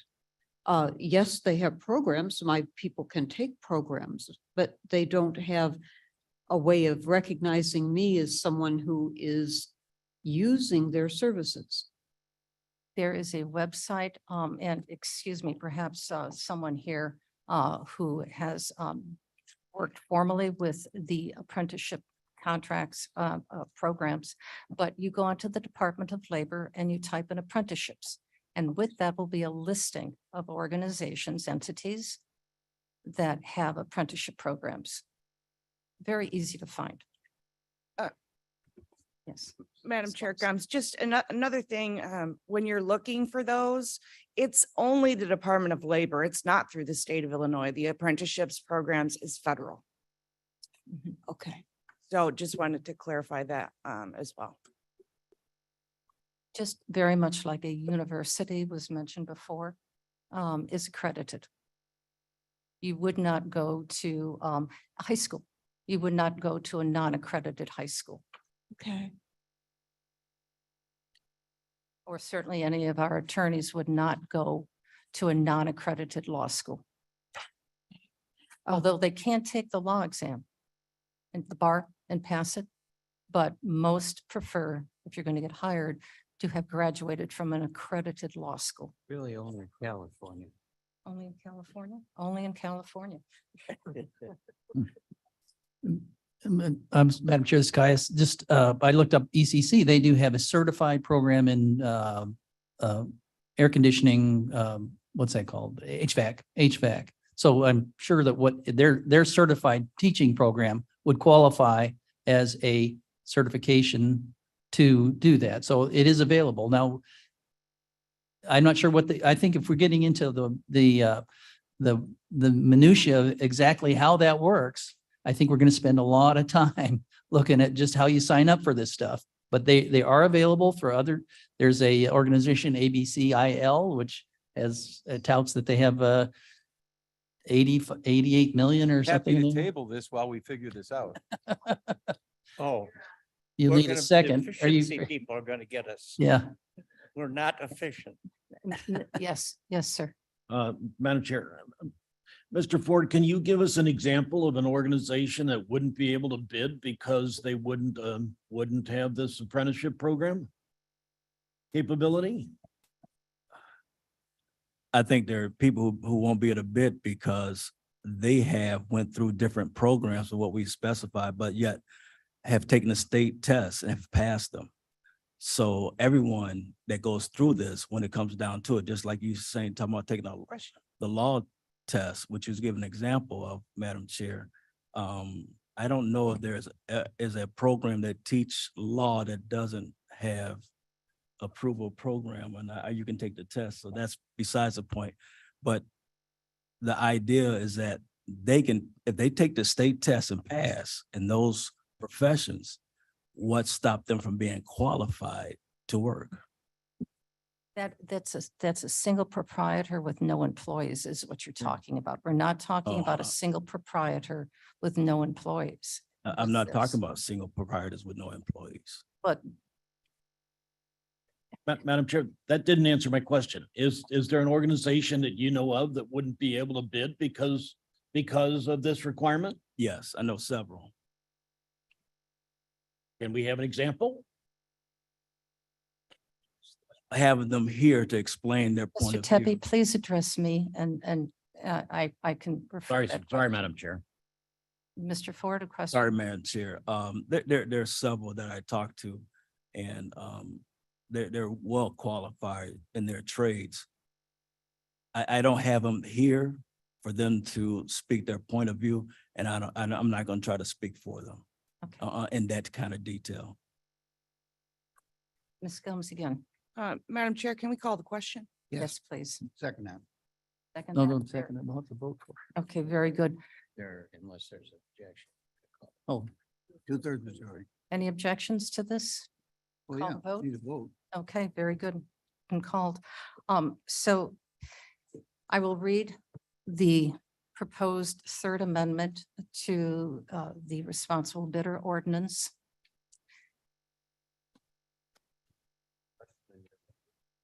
J: Yes, they have programs. My people can take programs, but they don't have a way of recognizing me as someone who is using their services.
C: There is a website, and excuse me, perhaps someone here who has worked formally with the apprenticeship contracts programs, but you go onto the Department of Labor and you type in apprenticeships. And with that will be a listing of organizations, entities that have apprenticeship programs. Very easy to find. Yes.
R: Madam Chair Combs, just another thing, when you're looking for those, it's only the Department of Labor. It's not through the state of Illinois. The apprenticeships programs is federal.
J: Okay.
R: So just wanted to clarify that as well.
C: Just very much like a university was mentioned before, is accredited. You would not go to high school. You would not go to a non-accredited high school.
J: Okay.
C: Or certainly any of our attorneys would not go to a non-accredited law school. Although they can take the law exam and the bar and pass it, but most prefer, if you're going to get hired, to have graduated from an accredited law school.
Q: Really only in California.
C: Only in California? Only in California.
A: Madam Chair, this Caius, just, I looked up ECC. They do have a certified program in air conditioning, what's that called? HVAC. So I'm sure that what their certified teaching program would qualify as a certification to do that. So it is available. Now, I'm not sure I think if we're getting into the minutia of exactly how that works, I think we're going to spend a lot of time looking at just how you sign up for this stuff. But they are available for there's a organization, ABCIL, which has touts that they have 88 million or
L: Happy
A: something.
L: to table this while we figure this out.
M: Oh.
A: You
M: we're
A: need a
M: gonna-
A: second. Are you?
M: efficiency People are going to get us.
A: Yeah.
M: We're not efficient.
C: Yes, yes, sir.
G: Madam Chair, Mr. Ford, can you give us an example of an organization that wouldn't be able to bid because they wouldn't have this apprenticeship program capability?
Q: I think there are people who won't be able to bid because they have went through different programs of what we specified, but yet have taken the state tests and have passed them. So everyone that goes through this, when it comes down to it, just like you saying, talking about taking the law test, which is give an example of, Madam Chair. I don't know if there's is a program that teach law that doesn't have approval program, and you can take the test. So that's besides the point. But the idea is that they can, if they take the state test and pass in those professions, what stopped them from being qualified to work?
C: That's a single proprietor with no employees is what you're talking about. We're not talking about a single proprietor with no employees.
Q: I'm not
C: Yes.
Q: talking about single proprietors with no employees.
C: But
G: Madam Chair, that didn't answer my question. Is there an organization that you know of that wouldn't be able to bid because of this requirement?
Q: Yes, I know several.
G: Can we have an example?
Q: I have them here to explain their point
C: Mr.
Q: of view.
C: Tepe, please address me and I can. refer
G: Sorry,
C: that
G: sorry,
C: question.
G: Madam Chair.
C: Mr. Ford, a question.
Q: Sorry, Madam Chair. There are several that I talked to, and they're well qualified in their trades. I don't have them here for them to speak their point of view, and I'm not going to try to speak for them in that kind of detail.
C: Ms. Gomes again.
R: Madam Chair, can we call the question?
C: Yes, please.
L: Second that.
C: Second
A: No,
C: that.
A: no, second, we'll have to vote for it.
C: Okay, very good.
G: There, unless there's objection.
A: Oh,
L: 2/3 majority.
C: Any objections to this?
L: Well,
C: Call the vote?
L: need a vote.
C: Okay, very good. And called. So I will read the proposed third amendment to the responsible bidder ordinance.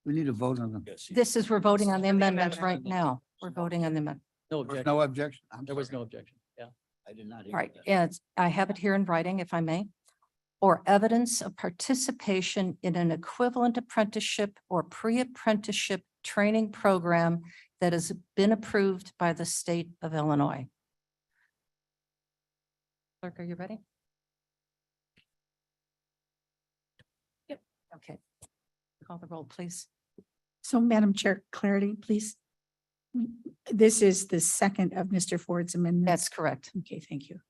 L: We need a vote on them.
C: This is, we're voting on the amendment right now. We're voting on the amendment.
A: no objection.
L: No objection.
A: There was no objection. Yeah.
L: I did not.
C: All right, and I have it here in writing, if I may. Or evidence of participation in an equivalent apprenticeship or pre-apprenticeship training program that has been approved by the state of Illinois. Clerk, are you ready? Yep. Okay. Call the roll, please.
O: So Madam Chair, clarity, please. This is the second of Mr. Ford's amendments.
C: That's correct.
O: Okay, thank you.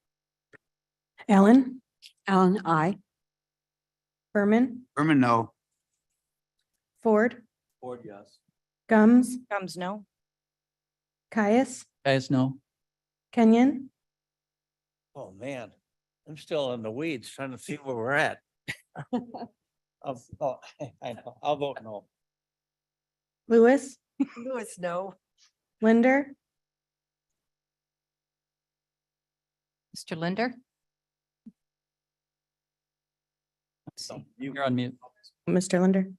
O: Ellen?
J: Alan, I.
O: Berman?
L: Berman, no.
O: Ford?
Q: Ford, yes.
O: Gums?
R: Comes no.
O: Caius?
A: Guys, no.
O: Kenyon?
M: Oh, man, I'm still in the weeds trying to see where we're at. Oh, I know, I'll vote no.
O: Lewis?
R: Lewis, no.
O: Linder?
C: Mr. Linder? Let's see.
A: You're on mute.
O: Mr. Linder?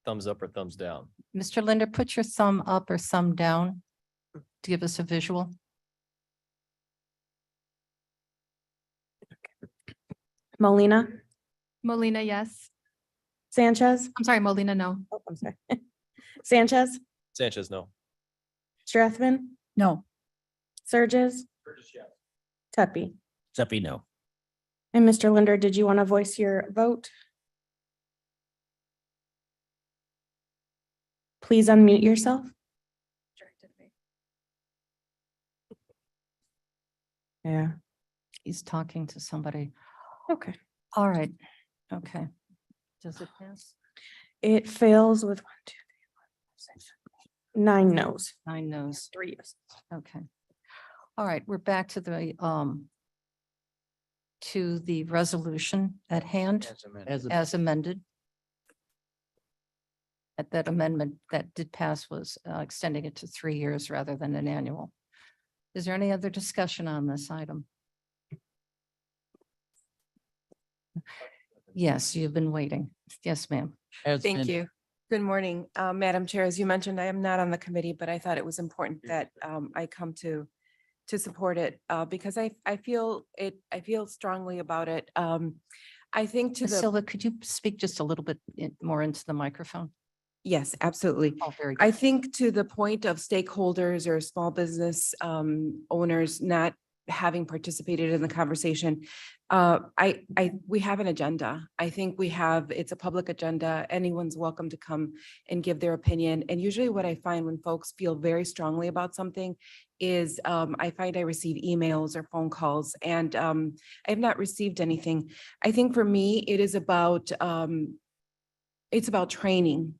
H: Thumbs up or thumbs down?
C: Mr. Linder, put your thumb up or thumb down to give us a visual.
O: Molina?
T: Molina, yes.
O: Sanchez?
T: I'm sorry, Molina, no.
O: Oh, I'm sorry. Sanchez?
H: Sanchez, no.
O: Strathman? No. Surges? Tuppy?
G: Seppi, no.
O: And Mr. Linder, did you want to voice your vote? Please unmute yourself. Yeah.
C: He's talking to somebody.
O: Okay.
C: All right. Okay. Does it pass?
O: It fails with 9 noes.
C: 9 noes.
O: 3 yes.
C: Okay. All right, we're back to the resolution at hand as amended. That amendment that did pass was extending it to 3 years rather than an annual. Is there any other discussion on this item? Yes, you've been waiting. Yes, ma'am.
A: As
J: Thank
A: amended.
J: you.
R: Good morning, Madam Chair. As you mentioned, I am not on the committee, but I thought it was important that I come to support it because I feel strongly about it. I think to
C: Ms.
R: the,
C: Silva, could you speak just a little bit more into the microphone?
R: yes, absolutely.
C: Oh, very
R: I
C: good.
R: think to the point of stakeholders or small business owners not having participated in the conversation, we have an agenda. I think it's a public agenda. Anyone's welcome to come and give their opinion. And usually what I find when folks feel very strongly about something is I find I receive emails or phone calls and I have not received anything. I think for me, it is about, it's about training.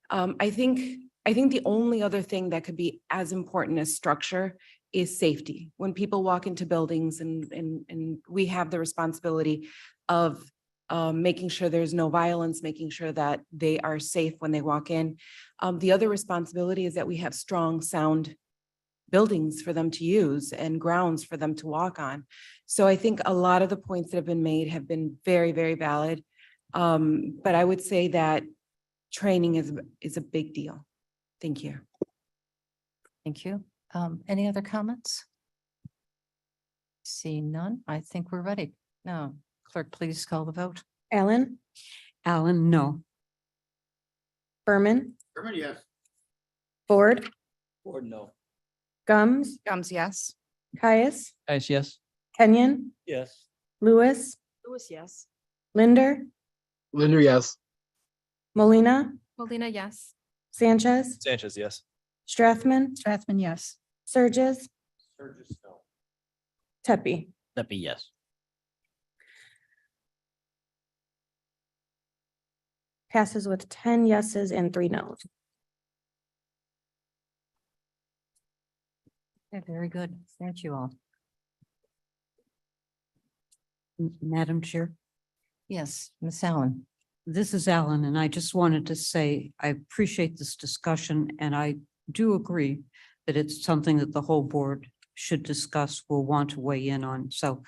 R: I think the only other thing that could be as important as structure is safety. When people walk into buildings and we have the responsibility of making sure there's no violence, making sure that they are safe when they walk in. The other responsibility is that we have strong, sound buildings for them to use and grounds for them to walk on. So I think a lot of the points that have been made have been very, very valid. But I would say that training is a big deal. Thank you.
C: Thank you. Any other comments? See none. I think we're ready. Now, clerk, please call the vote.
J: Allen? Allen, no.
B: Berman,
E: Berman, yes.
B: Ford,
Q: Ford, no.
B: Gums,
R: Gums, yes.
B: Caius,
A: Guys, yes.
B: Kenyon,
Q: Yes.
B: Lewis,
R: Lewis, yes.
B: Linder,
P: Linder, yes.
B: Molina,
T: Molina, yes.
B: Sanchez,
H: Sanchez, yes.
B: Strathman,
O: Strathman, yes.
B: Surges,
G: Sturgis, no.
B: Tepe.
G: That'd be yes.
O: Passes with 10 yeses and 3 nos.
C: Okay, very good. Thank you all.
J: Madam Chair,
C: Yes, Ms. Allen.
J: this is Alan, and I just wanted to say, I appreciate this discussion, and I do agree that it's something that the whole board should discuss, will want to weigh in on. So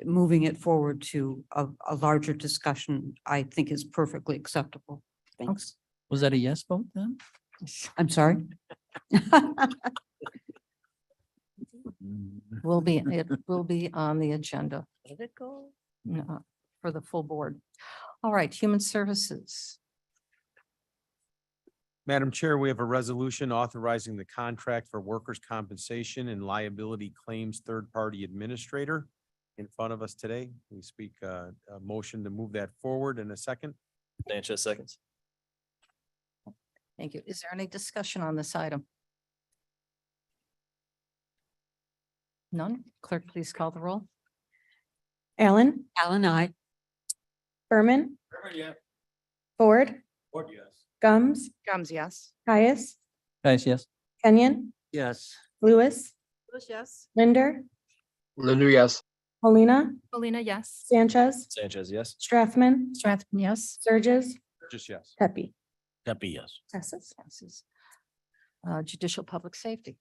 J: moving it forward to a larger discussion, I think is perfectly acceptable. Thanks.
A: Was that a yes vote then?
J: I'm sorry.
C: It will be on the agenda. Did it go? No, for the full board. All right, Human Services.
L: Madam Chair, we have a resolution authorizing the contract for workers' compensation and liability claims third-party administrator in front of us today. We speak a motion to move that forward in a second.
H: Sanchez, seconds.
C: Thank you. Is there any discussion on this item? None? Clerk, please call the roll.
B: Allen,
J: Alan, I.
B: Berman,
E: Berman, yes.
B: Ford,
E: Ford, yes.
B: Gums,
R: Gums, yes.
B: Caius,
A: Guys, yes.
B: Kenyon,
G: Yes.
B: Lewis,
R: Lewis, yes.
B: Linder,
P: Linder, yes.
B: Molina,
T: Molina, yes.
B: Sanchez,
H: Sanchez, yes.
B: Strathman,
O: Strathman, yes.
B: Surges,
L: Just yes.
B: Pepe.
G: That'd be yes.
C: Passes. Judicial Public Safety.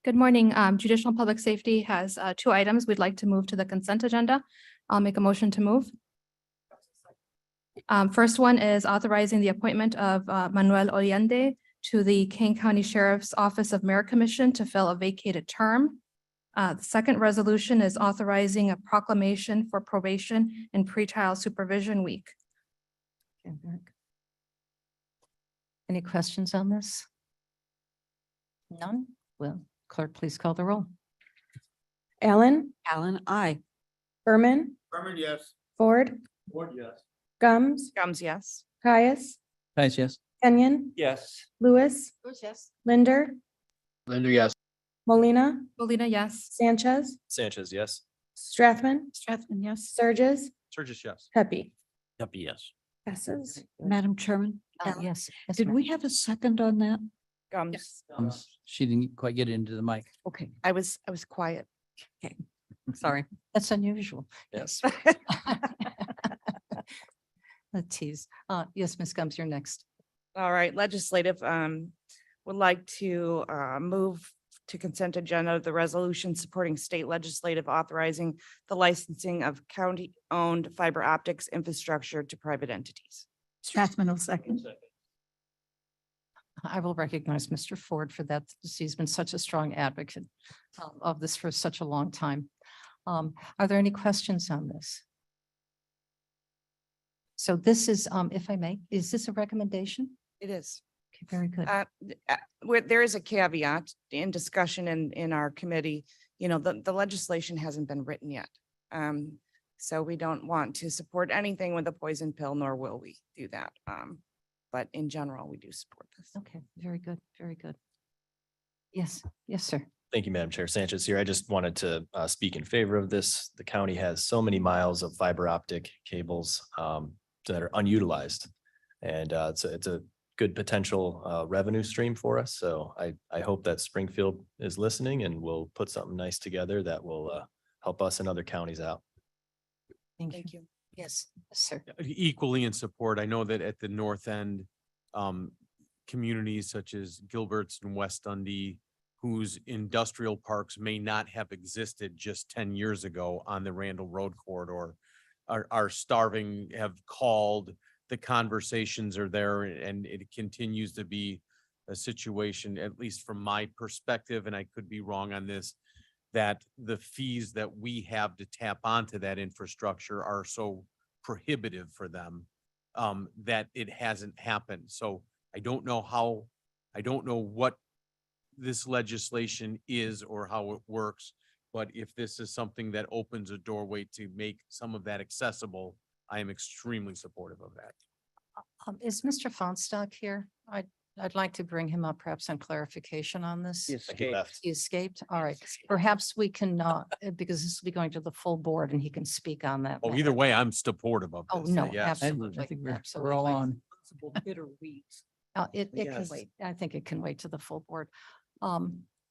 T: Good morning. Judicial and Public Safety has 2 items we'd like to move to the consent agenda. I'll make a motion to move. First one is authorizing the appointment of Manuel Ollende to the Kane County Sheriff's Office of Merit Commission to fill a vacated term. The second resolution is authorizing a proclamation for probation and pretrial supervision week.
C: Okay, very good. Any questions on this? None? Well, clerk, please call the roll.
B: Allen,
J: Alan, I.
B: Berman,
E: Berman, yes.
B: Ford,
E: Ford, yes.
B: Gums,
R: Gums, yes.
B: Caius,
A: Guys, yes.
B: Kenyon,
G: Yes.
B: Lewis,
R: Lewis, yes.
B: Linder,
P: Linder, yes.
B: Molina,
T: Molina, yes.
B: Sanchez,
H: Sanchez, yes.
B: Strathman,
O: Strathman, yes.
B: Surges,
L: Sturgis, yes.
B: Pepe.
G: That'd be yes.
B: Passes.
J: Madam Chairman,
C: Yes. yes,
J: did
C: ma'am.
J: we have a second on that?
R: Gums.
A: She didn't quite get into the mic.
J: Okay,
R: I was quiet.
J: sorry.
C: That's unusual.
H: Yes.
C: A tease. Yes, Ms. Gums, you're next.
R: All right, legislative, would like to, move to consent agenda, the resolution supporting state legislative authorizing the licensing of county-owned fiber optics infrastructure to private entities.
O: Strathman will second.
C: I will recognize Mr. Ford for that. He's been such a strong advocate of this for such a long time. Are there any questions on this? So this is, if I may, is this a recommendation?
R: It is.
C: Okay, very good.
R: There is a caveat in discussion in our committee, you know, the legislation hasn't been written yet. So we don't want to support anything with a poison pill, nor will we do that. But in general, we do support this.
C: Okay, very good, very good. Yes, yes, sir.
H: Thank you, Madam Chair. Sanchez here. I just wanted to speak in favor of this. The county has so many miles of fiber optic cables that are unutilized. And it's a good potential revenue stream for us. So I hope that Springfield is listening and will put something nice together that will help us and other counties out.
C: Thank you. Yes, sir.
L: Equally in support. I know that at the north end, communities such as Gilbert's and West Dundee, whose industrial parks may not have existed just 10 years ago on the Randall Road corridor, are starving, have called, the conversations are there, and it continues to be a situation, at least from my perspective, and I could be wrong on this, that the fees that we have to tap onto that infrastructure are so prohibitive for them that it hasn't happened. So I don't know what this legislation is or how it works, but if this is something that opens a doorway to make some of that accessible, I am extremely supportive of that.
C: Is Mr. Fonstock here? I'd like to bring him up perhaps on clarification on this. He escaped. All right. Perhaps we can, because this will be going to the full board and he can speak on that.
L: Oh,
C: matter.
L: either way, I'm supportive of
C: Oh,
L: this.
C: no,
L: Yes.
C: absolutely.
A: I think we're all
C: absolutely.
A: on.
J: Bitter wheat.
C: It can
J: Yes.
C: wait. I think it can wait to the full board. Are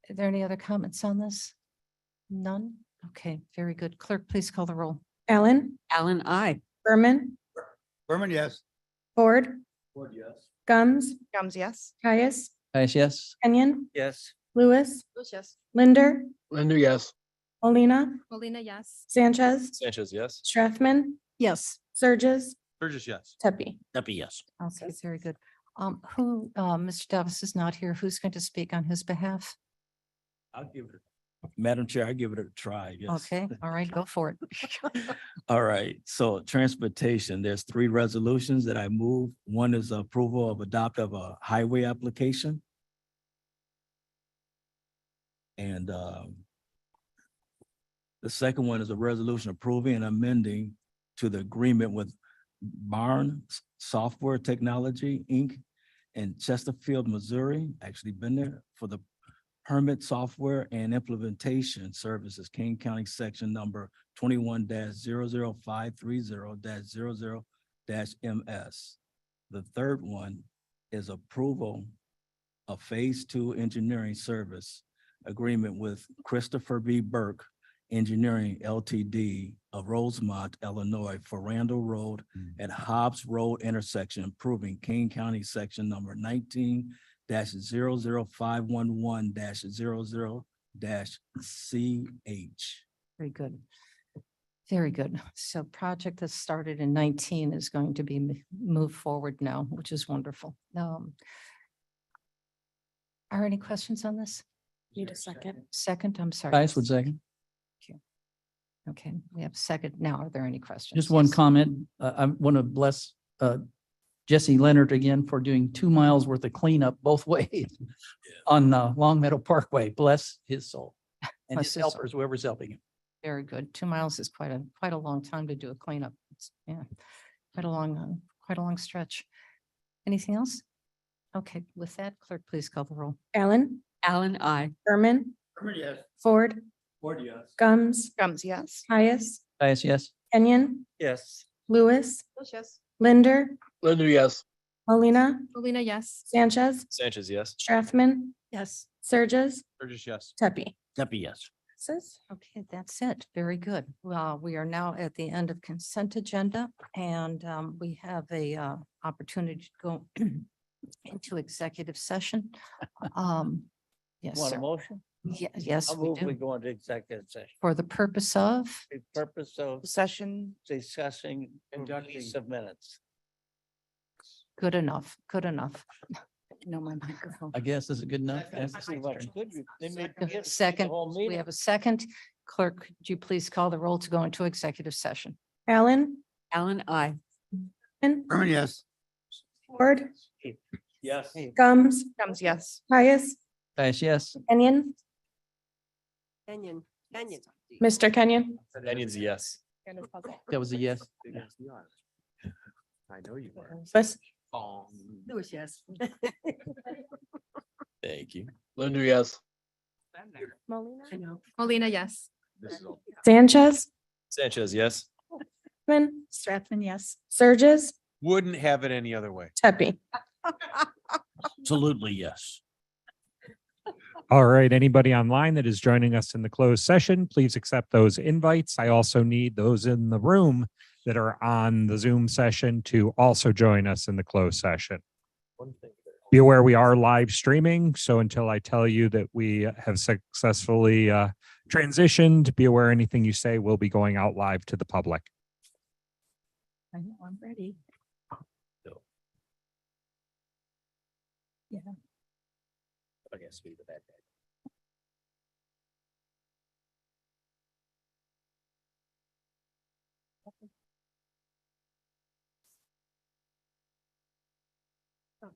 C: there any other comments on this? None? Okay, very good. Clerk, please call the roll.
O: Allen,
J: Allen, I.
O: Berman,
E: Berman, yes.
O: Ford,
E: Ford, yes.
O: Gums,
R: Gums, yes.
O: Caius,
A: Yes.
O: Kenyon,
M: Yes.
O: Lewis,
C: Yes.
O: Linder,
P: Linda, yes.
O: Molina,
T: Molina, yes.
O: Sanchez,
H: Sanchez, yes.
O: Strathman,
C: Yes.
O: Surges,
L: Burgess, yes.
O: Tepe.
G: Deputy, yes.
C: Okay, very good. Mr. Davis is not here. Who's going to speak on his behalf?
Q: I'll give it, Madam Chair, I give it a try, I guess.
C: Okay, all right, go for it.
Q: All right, so transportation, there's 3 resolutions that I move. One is approval of adopt of a highway application. And the second one is a resolution approving and amending to the agreement with Barn Software Technology, Inc. in Chesterfield, Missouri, actually been there, for the permit software and implementation services, Kane County section number 21-00530-00-MS. The third one is approval of Phase 2 engineering service agreement with Christopher B. Burke Engineering LTD of Rosemont, Illinois, for Randall Road at Hobbs Road intersection, improving Kane County section number 19-0511-00-CH.
C: Very good. Very good. So project that started in 19 is going to be moved forward now, which is wonderful. Are any questions on this?
O: Need a second.
C: Second, I'm sorry.
A: Caius would second.
C: Okay, we have a second. Now, are there any questions?
A: Just one
C: Yes.
A: comment. I want to bless Jesse Leonard again for doing 2 miles worth of cleanup both ways on Long Meadow Parkway. Bless his soul. And
C: Bless
A: his
C: his soul.
A: helpers, whoever's helping him.
C: Very good. 2 miles is quite a long time to do a cleanup. Yeah, quite a long stretch. Anything else? Okay, with that, clerk, please call the roll.
O: Allen,
J: Allen, I.
O: Berman,
E: Berman, yes.
O: Ford,
E: Ford, yes.
O: Gums,
R: Gums, yes.
O: Caius,
A: Yes.
O: Kenyon,
M: Yes.
O: Lewis,
C: Yes.
O: Linder,
P: Linda, yes.
O: Molina,
T: Molina, yes.
O: Sanchez,
H: Sanchez, yes.
O: Strathman,
C: Yes.
O: Surges,
L: Burgess, yes.
O: Tepe.
G: Deputy, yes.
C: Okay, that's it. Very good. Well, we are now at the end of consent agenda and we have a opportunity to go into executive session. Yes,
M: Want a
C: sir.
M: motion?
C: Yes,
M: I'll
C: we
M: move we
C: do.
M: go into executive session.
C: For the purpose of,
M: The purpose of
R: Session,
M: discussing
E: Conducting.
M: release of minutes.
C: good enough, good enough.
R: No, my microphone.
A: I guess is it good enough?
C: Second, we have a second. Clerk, could you please call the roll to go into executive session?
B: Allen,
J: Alan, I.
M: Herman, yes.
B: Ford,
E: Yes.
B: Gums,
R: Comes, yes.
B: Pius,
A: Yes, yes.
B: Kenyon,
R: Kenyon.
B: Mr. Kenyon.
H: Opinions, yes.
A: That was a yes.
L: I know you were.
B: Lewis.
R: Lewis, yes.
H: Thank you.
E: Linda, yes.
T: Molina, yes.
B: Sanchez,
H: Sanchez, yes.
O: Strathman, yes.
B: Surges,
L: Wouldn't have it any other way.
B: Tepe.
G: Absolutely, yes.
U: All right, anybody online that is joining us in the closed session, please accept those invites. I also need those in the room that are on the Zoom session to also join us in the closed session. Be aware we are live streaming, so until I tell you that we have successfully transitioned, be aware anything you say will be going out live to the public.
O: I know, I'm ready. Yeah.
G: I guess we the bad guy.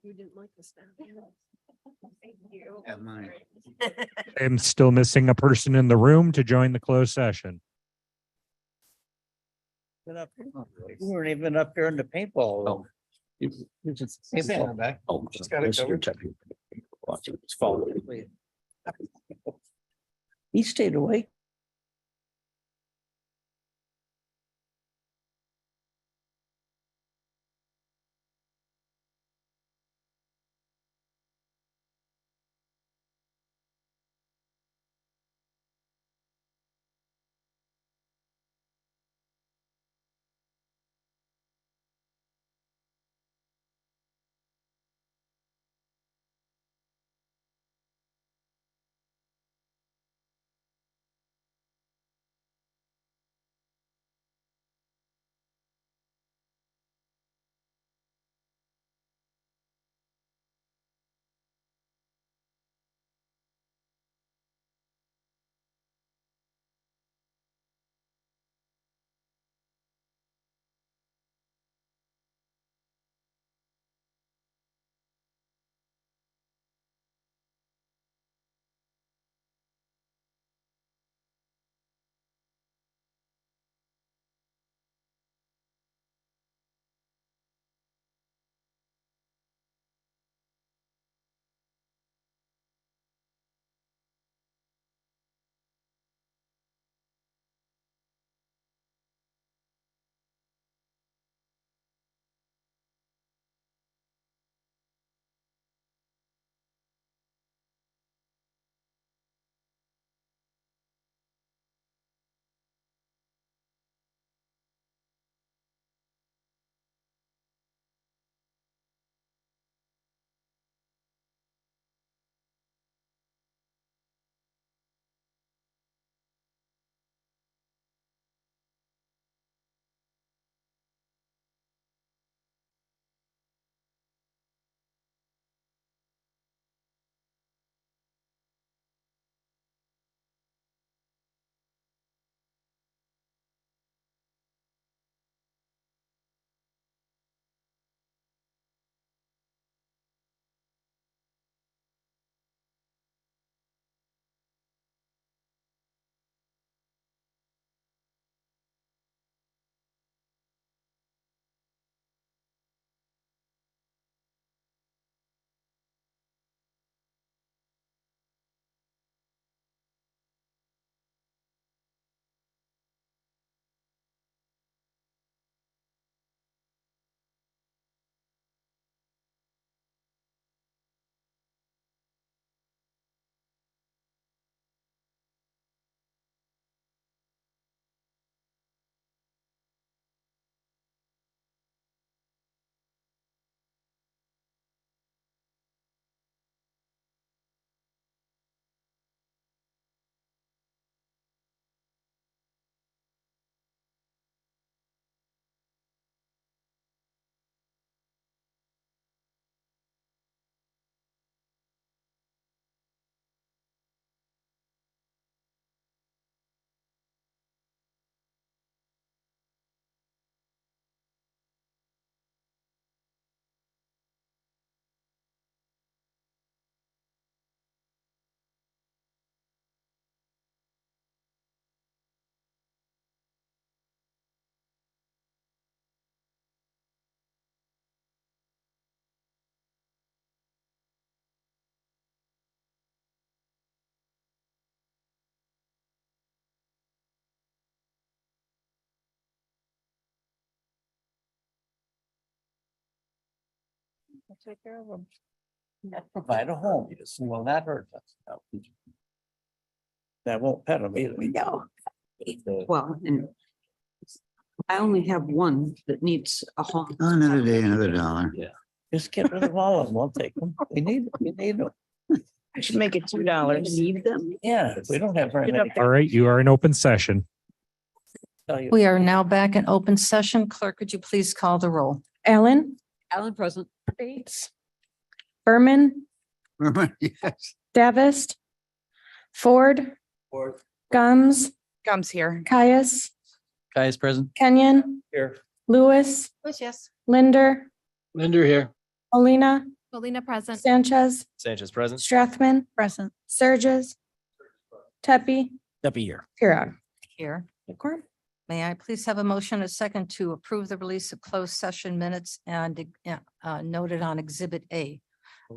R: You didn't like this now. Thank you.
U: I am still missing a person in the room to join the closed session.
M: We weren't even up there in the paintball room.
G: You just stand back. Oh,
M: Just got it covered.
G: Watch it. It's falling.
M: He stayed awake. We'll take care of them. Provide a home. Will not hurt us. No. That won't pet them either.
O: No.
J: Well, and I only have one that needs a home.
E: Another day, another dollar.
M: Yeah. Just get rid of all of them. We'll take them. We need them.
R: I should make it $2.
J: Need them.
M: Yeah, we don't have very many.
U: All right, you are in open session.
M: Tell you.
C: We are now back in open session. Clerk, could you please call the roll?
J: Allen? Allen present.
O: Bates. Berman,
E: Yes.
O: Davis, Ford, Gums,
R: Gums here.
O: Caius,
A: Kai is present.
O: Kenyon,
M: Here.
O: Lewis,
C: Yes.
O: Linder,
P: Linder here.
O: Molina,
T: Molina present.
O: Sanchez,
H: Sanchez present.
O: Strathman,
J: Present.
O: Surges, Tepe,
G: Deputy here.
O: Huron.
C: Here. May I please have a motion, a second, to approve the release of closed session minutes and noted on Exhibit A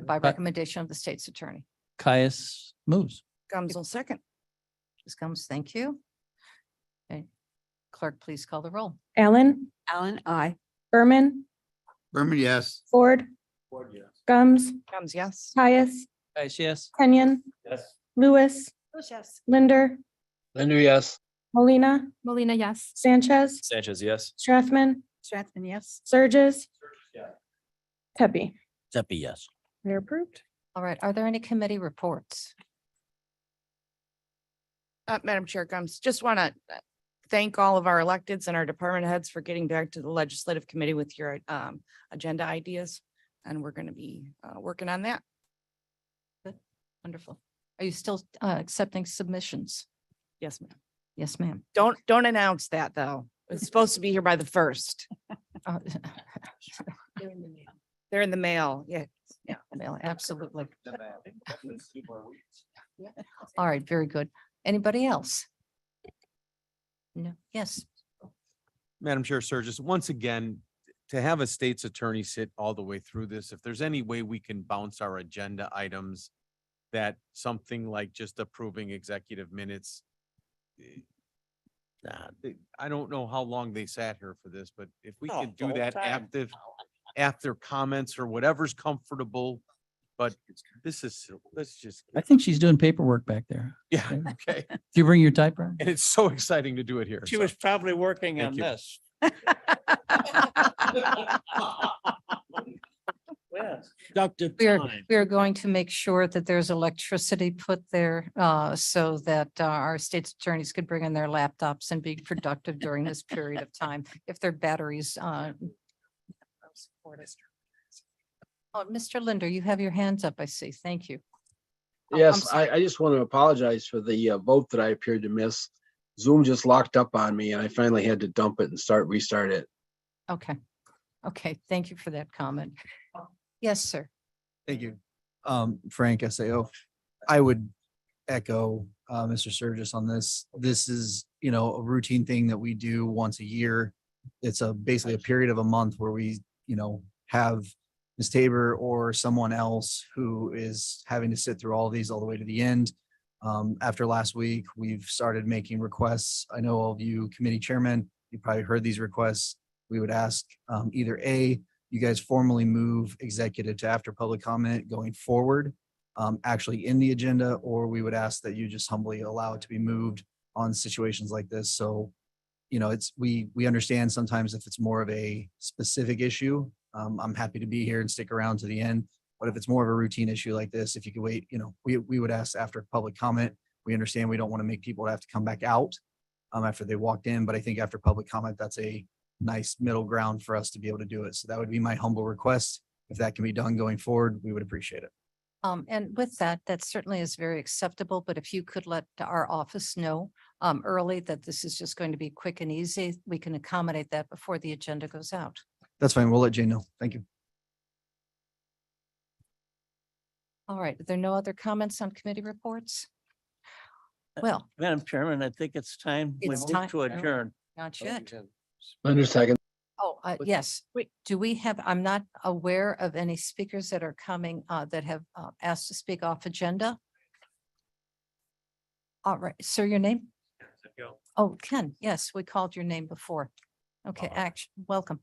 C: by recommendation of the state's attorney.
A: Caius moves.
R: Gums will second.
C: Ms. Gomes, thank you. Okay. Clerk, please call the roll.
O: Allen,
J: Allen, I.
O: Berman,
E: Berman, yes.
O: Ford, Gums,
R: Gums, yes.
O: Caius,
A: Caius, yes.
O: Kenyon,
M: Yes.
O: Lewis,
C: Yes.
O: Linder,
P: Linder, yes.
O: Molina,
T: Molina, yes.
O: Sanchez,
H: Sanchez, yes.
O: Strathman,
J: Strathman, yes.
O: Surges, Tepe.
G: Deputy, yes.
O: They're approved.
C: All right. Are there any committee reports?
R: Madam Chair Gums, just want to thank all of our electeds and our department heads for getting back to the legislative committee with your agenda ideas. And we're going to be working on that.
C: Wonderful. Are you still accepting submissions?
R: Yes, ma'am.
C: Yes, ma'am.
R: Don't announce that, though. It's supposed to be here by the 1st.
C: Uh,
R: They're in the mail. Yeah.
C: Yeah, well, absolutely. All right, very good. Anybody else? No, yes.
L: Madam Chair, sir, just once again, to have a state's attorney sit all the way through this, if there's any way we can bounce our agenda items, that something like just approving executive minutes. I don't know how long they sat here for this, but if we
M: Oh,
L: could
M: the
L: do
M: whole
L: that
M: time.
L: after comments or whatever's comfortable, but this is, let's just,
A: I think she's doing paperwork back there.
L: yeah, okay.
A: Do you bring your typewriter?
L: And it's so exciting to do it here.
M: She
L: so.
M: was probably working
L: Thank
M: on
L: you.
M: this. Yes.
G: Productive
C: We are,
G: time.
C: we are going to make sure that there's electricity put there so that our state's attorneys could bring in their laptops and be productive during this period of time if their batteries. Oh, Mr. Linder, you have your hands up, I see. Thank you. Oh, I'm
P: Yes,
C: sorry.
P: I just want to apologize for the vote that I appeared to miss. Zoom just locked up on me and I finally had to dump it and restart it.
C: Okay. Okay, thank you for that comment. Yes, sir.
Q: Thank you. Frank, SAO. I would echo Mr. Surges on this. This is, a routine thing that we do once a year. It's basically a period of a month where we, have Ms. Tabor or someone else who is having to sit through all of these all the way to the end. After last week, we've started making requests. I know all of you committee chairmen, you probably heard these requests. We would ask either A, you guys formally move executive to after public comment going forward, actually in the agenda, or we would ask that you just humbly allow it to be moved on situations like this. So, we understand sometimes if it's more of a specific issue, I'm happy to be here and stick around to the end. But if it's more of a routine issue like this, if you could wait, we would ask after public comment. We understand we don't want to make people have to come back out after they walked in, but I think after public comment, that's a nice middle ground for us to be able to do it. So that would be my humble request. If that can be done going forward, we would appreciate it.
C: And with that, that certainly is very acceptable, but if you could let our office know early that this is just going to be quick and easy, we can accommodate that before the agenda goes out.
Q: That's fine. We'll let Jane know. Thank you.
C: All right, are there no other comments on committee reports? Well,
M: Madam Chairman, I think it's time we
C: It's
M: move
C: time.
M: to adjourn.
C: not yet.
P: Linder second.
C: Oh, yes. Wait, do we have, I'm not aware of any speakers that are coming that have asked to speak off agenda. All right, sir, your name? Oh, Ken, yes, we called your name before. Okay, action, welcome.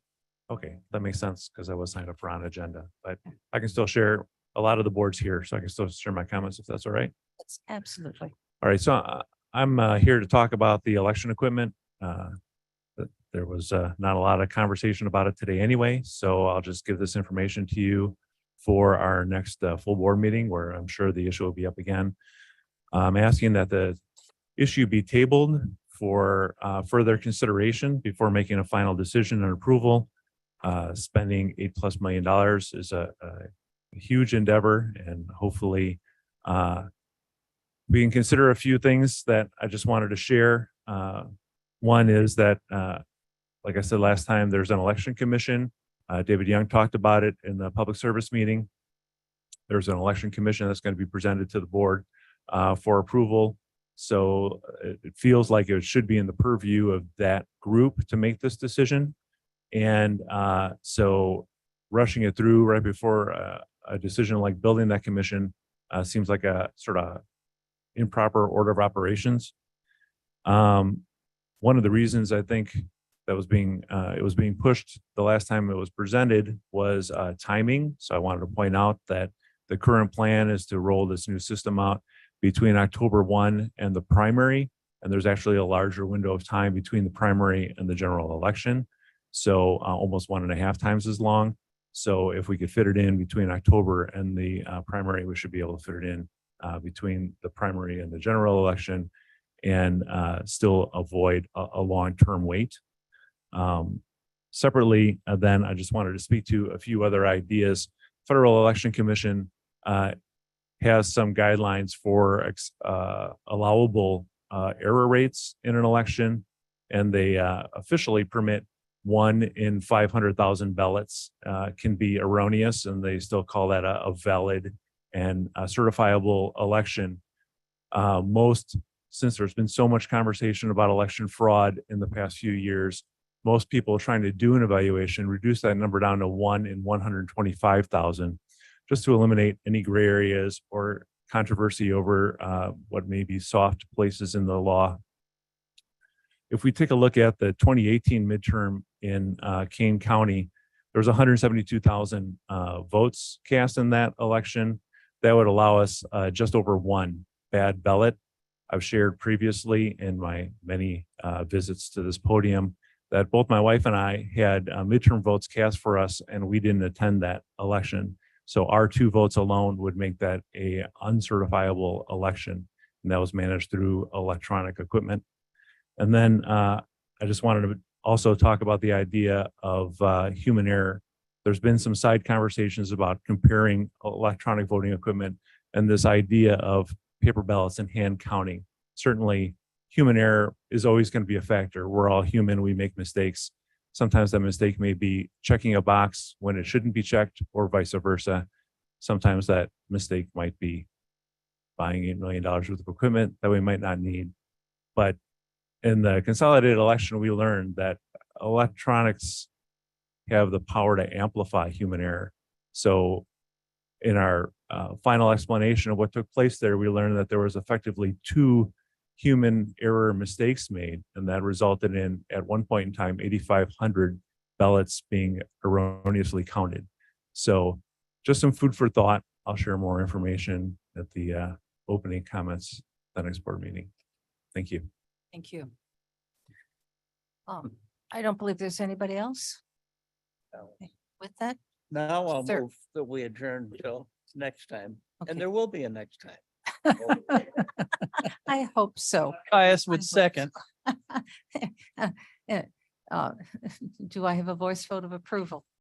U: Okay, that makes sense because I was signed up for on agenda, but I can still share a lot of the boards here, so I can still share my comments if that's all right.
C: That's absolutely.
U: All right, so I'm here to talk about the election equipment. There was not a lot of conversation about it today anyway, so I'll just give this information to you for our next full board meeting where I'm sure the issue will be up again. I'm asking that the issue be tabled for further consideration before making a final decision and approval. Spending $8+ million is a huge endeavor, and hopefully we can consider a few things that I just wanted to share. One is that, like I said last time, there's an election commission. David Young talked about it in the public service meeting. There's an election commission that's going to be presented to the board for approval. So it feels like it should be in the purview of that group to make this decision. And so rushing it through right before a decision like building that commission seems like a sort of improper order of operations. One of the reasons I think that was it was being pushed the last time it was presented was timing. So I wanted to point out that the current plan is to roll this new system out between October 1 and the primary. And there's actually a larger window of time between the primary and the general election. So almost 1.5 times as long. So if we could fit it in between October and the primary, we should be able to fit it in between the primary and the general election and still avoid a long-term wait. Separately, then I just wanted to speak to a few other ideas. Federal Election Commission has some guidelines for allowable error rates in an election, and they officially permit 1 in 500,000 ballots can be erroneous, and they still call that a valid and certifiable election. Since there's been so much conversation about election fraud in the past few years, most people are trying to do an evaluation, reduce that number down to 1 in 125,000, just to eliminate any gray areas or controversy over what may be soft places in the law. If we take a look at the 2018 midterm in Kane County, there was 172,000 votes cast in that election. That would allow us just over 1 bad ballot. I've shared previously in my many visits to this podium that both my wife and I had midterm votes cast for us, and we didn't attend that election. So our 2 votes alone would make that a uncertifiable election, and that was managed through electronic equipment. And then I just wanted to also talk about the idea of human error. There's been some side conversations about comparing electronic voting equipment and this idea of paper ballots and hand counting. Certainly, human error is always going to be a factor. We're all human, we make mistakes. Sometimes that mistake may be checking a box when it shouldn't be checked, or vice versa. Sometimes that mistake might be buying $8 million worth of equipment that we might not need. But in the consolidated election, we learned that electronics have the power to amplify human error. So in our final explanation of what took place there, we learned that there was effectively 2 human error mistakes made, and that resulted in, at one point in time, 8,500 ballots being erroneously counted. So just some food for thought. I'll share more information at the opening comments at the next board meeting. Thank you.
C: Thank you. I don't believe there's anybody else. With that,
M: Now I'll
C: Sir.
M: move that we adjourn until next time,
C: Okay.
M: and there will be a next time.
C: I hope so.
A: Caius would second.
C: Do I have a voice vote of approval?